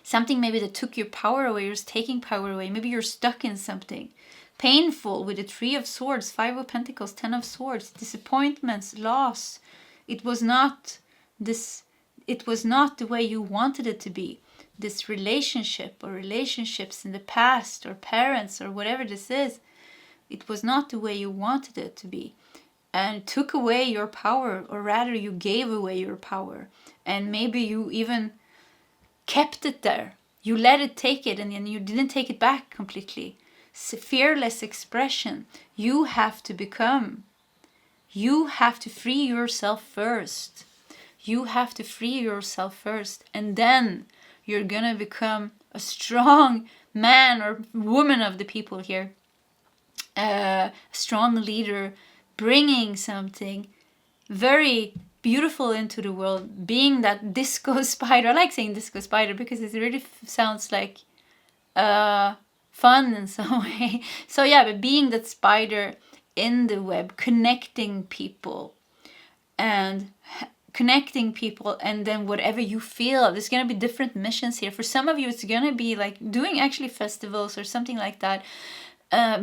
Something maybe that took your power away, or is taking power away. Maybe you're stuck in something painful with the Three of Swords, Five of Pentacles, Ten of Swords, disappointments, loss. It was not the way you wanted it to be. This relationship or relationships in the past, or parents, or whatever this is, it was not the way you wanted it to be, and it took away your power, or rather you gave away your power, and maybe you even kept it there. You let it take it, and then you didn't take it back completely. fearless expression. You have to become. You have to free yourself first. You have to free yourself first. And then you're gonna become a strong man or woman of the people here. A strong leader, bringing something very beautiful into the world, being that disco spider. I like saying disco spider because it really sounds like fun in some way. So yeah, but being that spider in the web, connecting people and then whatever you feel, there's going to be different missions here. For some of you, it's going to be like doing actually festivals or something like that,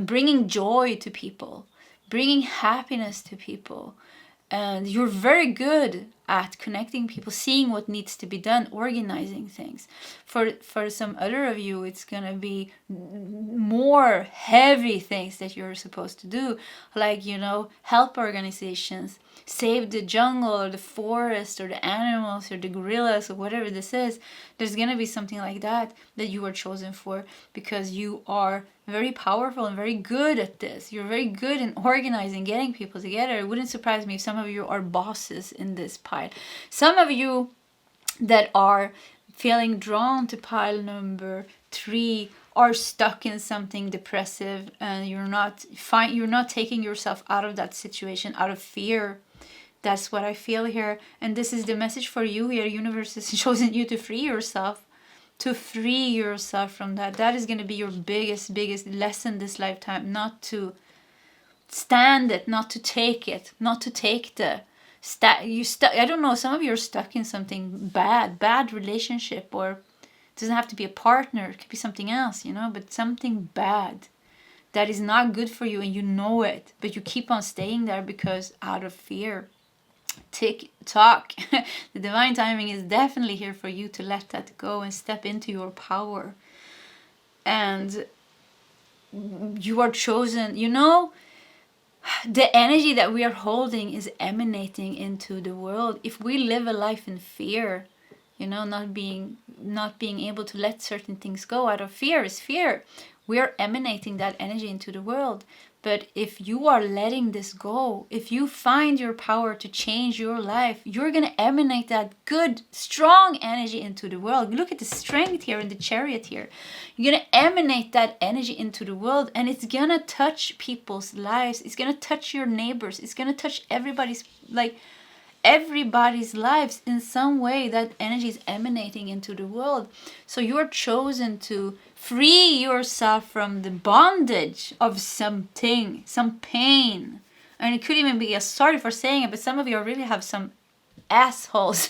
bringing joy to people, bringing happiness to people. And you're very good at connecting people, seeing what needs to be done, organizing things. For some other of you, it's gonna be more heavy things that you're supposed to do, like, help organizations, save the jungle or the forest or the animals or the gorillas or whatever this is. There's gonna be something like that you were chosen for, because you are very powerful and very good at this. You're very good in organizing, getting people together. It wouldn't surprise me if some of you are bosses in this pile. Some of you that are feeling drawn to pile number 3 are stuck in something depressive, and you're not taking yourself out of that situation out of fear. That's what I feel here. And this is the message for you here. Universe has chosen you to free yourself. To free yourself from that. That is going to be your biggest lesson this lifetime. Not to stand it, not to take it, not to take the I don't know, some of you are stuck in something bad relationship, or it doesn't have to be a partner, it could be something else, but something bad that is not good for you, and you know it, but you keep on staying there because out of fear. Tick tock. The divine timing is definitely here for you to let that go and step into your power. And you are chosen. The energy that we are holding is emanating into the world. If we live a life in fear, not being able to let certain things go out of fear is fear. We are emanating that energy into the world. But if you are letting this go, if you find your power to change your life, you're going to emanate that good, strong energy into the world. Look at the strength here in the Chariot here. You're going to emanate that energy into the world, and it's going to touch people's lives. It's going to touch your neighbors. It's going to touch everybody's lives in some way. That energy is emanating into the world. So you're chosen to free yourself from the bondage of something, some pain. And it could even be, sorry for saying it, but some of you really have some assholes.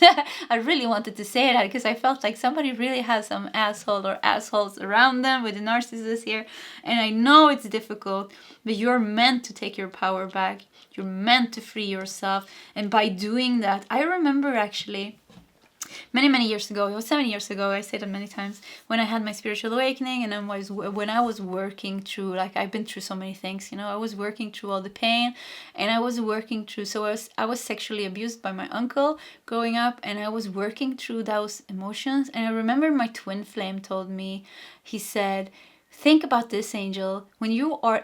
I really wanted to say that because I felt like somebody really has some asshole or assholes around them with the narcissist here. And I know it's difficult, but you're meant to take your power back. You're meant to free yourself. And by doing that, I remember actually many years ago, it was 7 years ago, I said it many times, when I had my spiritual awakening, and when I was working through, I've been through so many things, I was working through all the pain, and I was working through, so I was sexually abused by my uncle growing up, and I was working through those emotions. And I remember my twin flame told me, he said, think about this, Angel.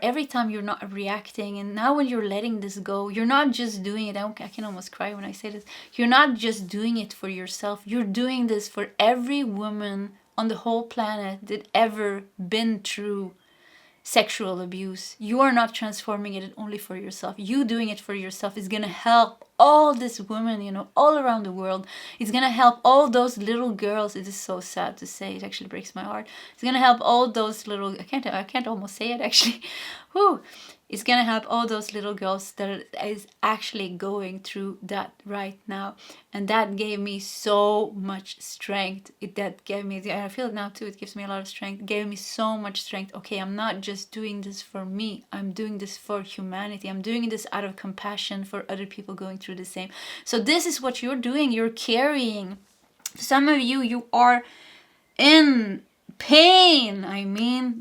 Every time you're not reacting, and now when you're letting this go, you're not just doing it. I can almost cry when I say this. You're not just doing it for yourself. You're doing this for every woman on the whole planet that ever been through sexual abuse. You are not transforming it only for yourself. You doing it for yourself is going to help all these women, all around the world. It's going to help all those little girls. It is so sad to say. It actually breaks my heart. It's going to help all those little, I can't almost say it actually. Whew. It's going to help all those little girls that is actually going through that right now. And that gave me so much strength. I feel it now too, it gives me a lot of strength. It gave me so much strength. Okay, I'm not just doing this for me. I'm doing this for humanity. I'm doing this out of compassion for other people going through the same. So this is what you're doing. You're carrying. Some of you are in pain.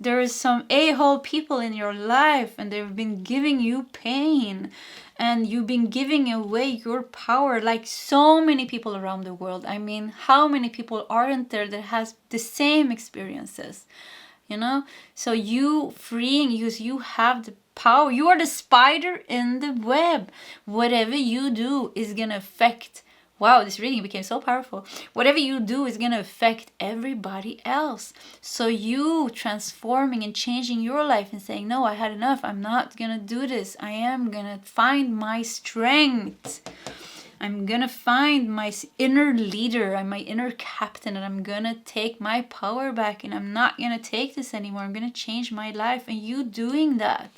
There is some a-hole people in your life, and they've been giving you pain, and you've been giving away your power, like so many people around the world. How many people aren't there that has the same experiences? you know? So you freeing, because you have the power. You are the spider in the web. Whatever you do is gonna affect, wow, this reading became so powerful. Whatever you do is gonna affect everybody else. So you transforming and changing your life and saying, no, I had enough. I'm not gonna do this. I am gonna find my strength. I'm gonna find my inner leader and my inner captain, and I'm gonna take my power back, and I'm not gonna take this anymore. I'm gonna change my life. And you doing that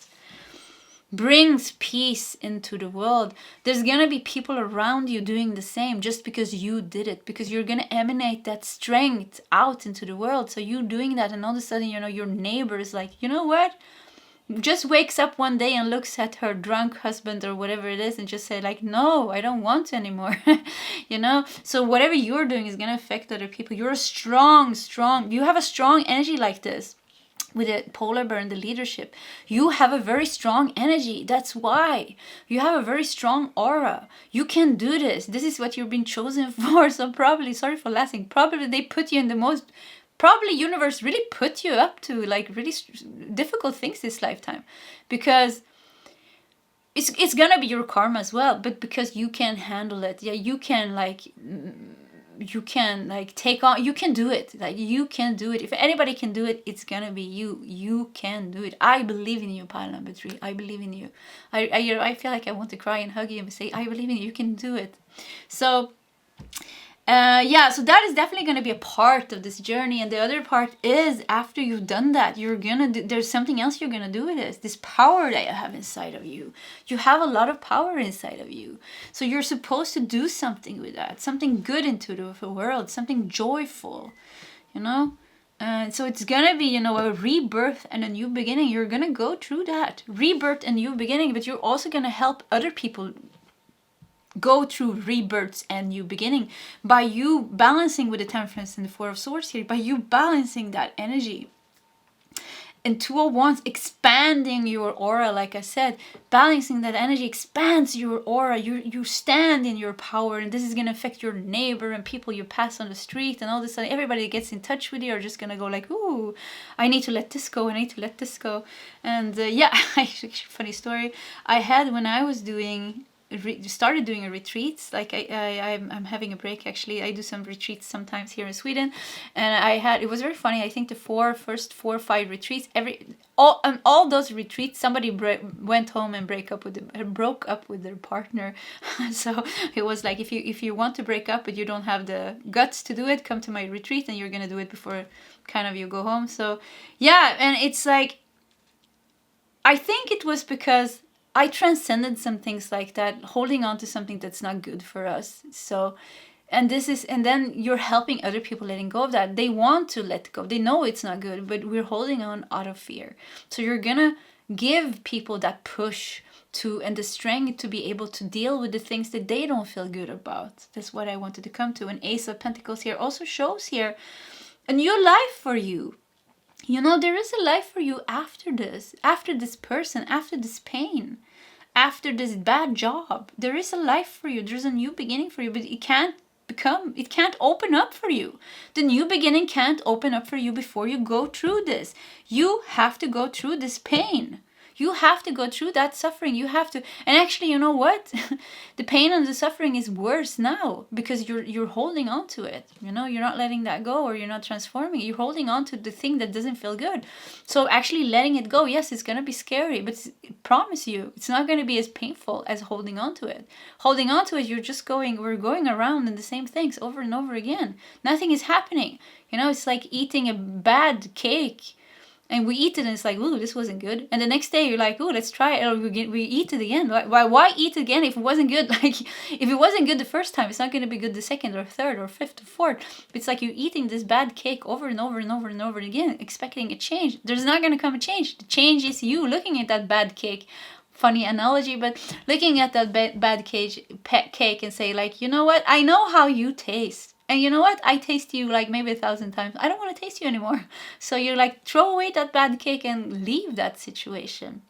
brings peace into the world. There's gonna be people around you doing the same just because you did it, because you're gonna emanate that strength out into the world. So you doing that, and all of a sudden, you know, your neighbor is like, you know what? Just wakes up one day and looks at her drunk husband or whatever it is and just say like, no, I don't want to anymore. You know, so whatever you're doing is going to affect other people. You're you have a strong energy like this. With the polar bear and the leadership, you have a very strong energy. That's why you have a very strong aura. You can do this. This is what you've been chosen for. So probably, sorry for laughing, probably they put you in the most, probably universe really put you up to like really difficult things this lifetime, because it's gonna be your karma as well, but because you can handle it. Yeah, you can like take on, you can do it. Like you can do it. If anybody can do it, it's gonna be you. You can do it. I believe in you, pile number 3. I believe in you. I feel like I want to cry and hug you and say, I believe in you. You can do it. So yeah, so that is definitely going to be a part of this journey. And the other part is, after you've done that, you're gonna do, there's something else you're gonna do with this power that you have inside of you. You have a lot of power inside of you, so you're supposed to do something with that, something good into the world, something joyful, you know. So it's gonna be, you know, a rebirth and a new beginning. You're gonna go through that rebirth and new beginning, but you're also gonna help other people go through rebirths and new beginning by you balancing with the Temperance and the Four of Swords here, by you balancing that energy. And Two of Wands, expanding your aura, like I said, balancing that energy expands your aura. You stand in your power, and this is gonna affect your neighbor and people you pass on the street, and all of a sudden everybody that gets in touch with you are just gonna go like, ooh, I need to let this go, I need to let this go. And yeah, funny story I had when I was started doing a retreats. Like I'm having a break actually. I do some retreats sometimes here in Sweden, and it was very funny. I think the first 4 or 5 retreats, all those retreats, somebody went home and broke up with their partner. So it was like, if you want to break up but you don't have the guts to do it, come to my retreat and you're gonna do it before kind of you go home. So yeah, and it's like, I think it was because I transcended some things like that, holding on to something that's not good for us. So, and then you're helping other people letting go of that. They want to let go. They know it's not good, but we're holding on out of fear. So you're gonna give people that push and the strength to be able to deal with the things that they don't feel good about. That's what I wanted to come to. And Ace of Pentacles here also shows here a new life for you. You know, there is a life for you after this person, after this pain, after this bad job. There is a life for you. There's a new beginning for you, but it can't open up for you. The new beginning can't open up for you before you go through this. You have to go through this pain. You have to go through that suffering. You have to, and actually, you know what? The pain and the suffering is worse now because you're holding on to it. You know, you're not letting that go, or you're not transforming. You're holding on to the thing that doesn't feel good. So actually letting it go, yes, it's gonna be scary, but I promise you, it's not gonna be as painful as holding on to it. Holding on to it, we're going around in the same things over and over again. Nothing is happening. You know, it's like eating a bad cake. And we eat it and it's like, ooh, this wasn't good. And the next day you're like, ooh, let's try it. Or we eat it again. Why eat it again if it wasn't good? Like, if it wasn't good the first time, it's not going to be good the second or third or fifth or fourth. It's like you're eating this bad cake over and over and over and over again, expecting a change. There's not going to come a change. The change is you looking at that bad cake. Funny analogy, but looking at that bad cake and say like, you know what? I know how you taste. And you know what? I taste you like maybe 1,000 times. I don't want to taste you anymore. So you're like, throw away that bad cake and leave that situation.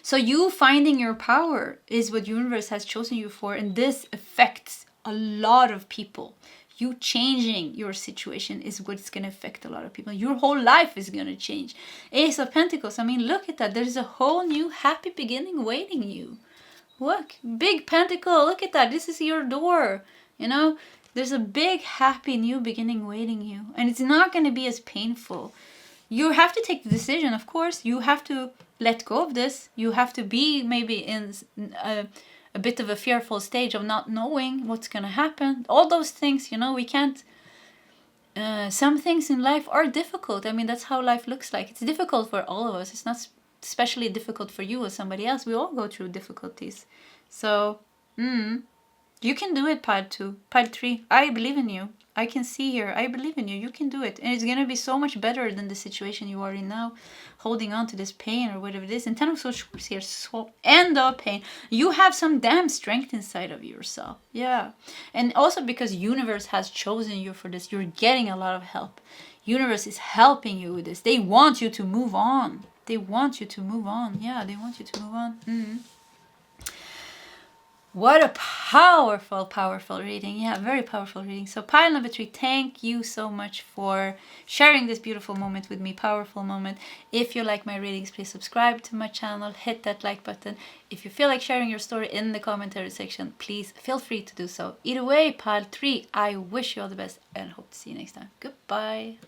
So you finding your power is what universe has chosen you for. And this affects a lot of people. You changing your situation is what's going to affect a lot of people. Your whole life is going to change. Ace of Pentacles, I mean, look at that. There's a whole new happy beginning waiting you. Look, big pentacle, look at that. This is your door. You know, there's a big happy new beginning waiting you. And it's not going to be as painful. You have to take the decision, of course. You have to let go of this. You have to be maybe in a bit of a fearful stage of not knowing what's going to happen. All those things, you know, we can't... some things in life are difficult. I mean, that's how life looks like. It's difficult for all of us. It's not especially difficult for you or somebody else. We all go through difficulties. So, you can do it, pile 2. Pile 3, I believe in you. I can see here, I believe in you. You can do it. And it's going to be so much better than the situation you are in now, holding on to this pain or whatever it is. And 10 of Swords here, so end of pain. You have some damn strength inside of yourself. Yeah. And also because universe has chosen you for this, you're getting a lot of help. Universe is helping you with this. They want you to move on. They want you to move on. Yeah, they want you to move on. What a powerful, powerful reading. Yeah, very powerful reading. So pile number 3, thank you so much for sharing this beautiful moment with me, powerful moment. If you like my readings, please subscribe to my channel, hit that like button. If you feel like sharing your story in the commentary section, please feel free to do so. Either way, pile 3, I wish you all the best and hope to see you next time. Goodbye.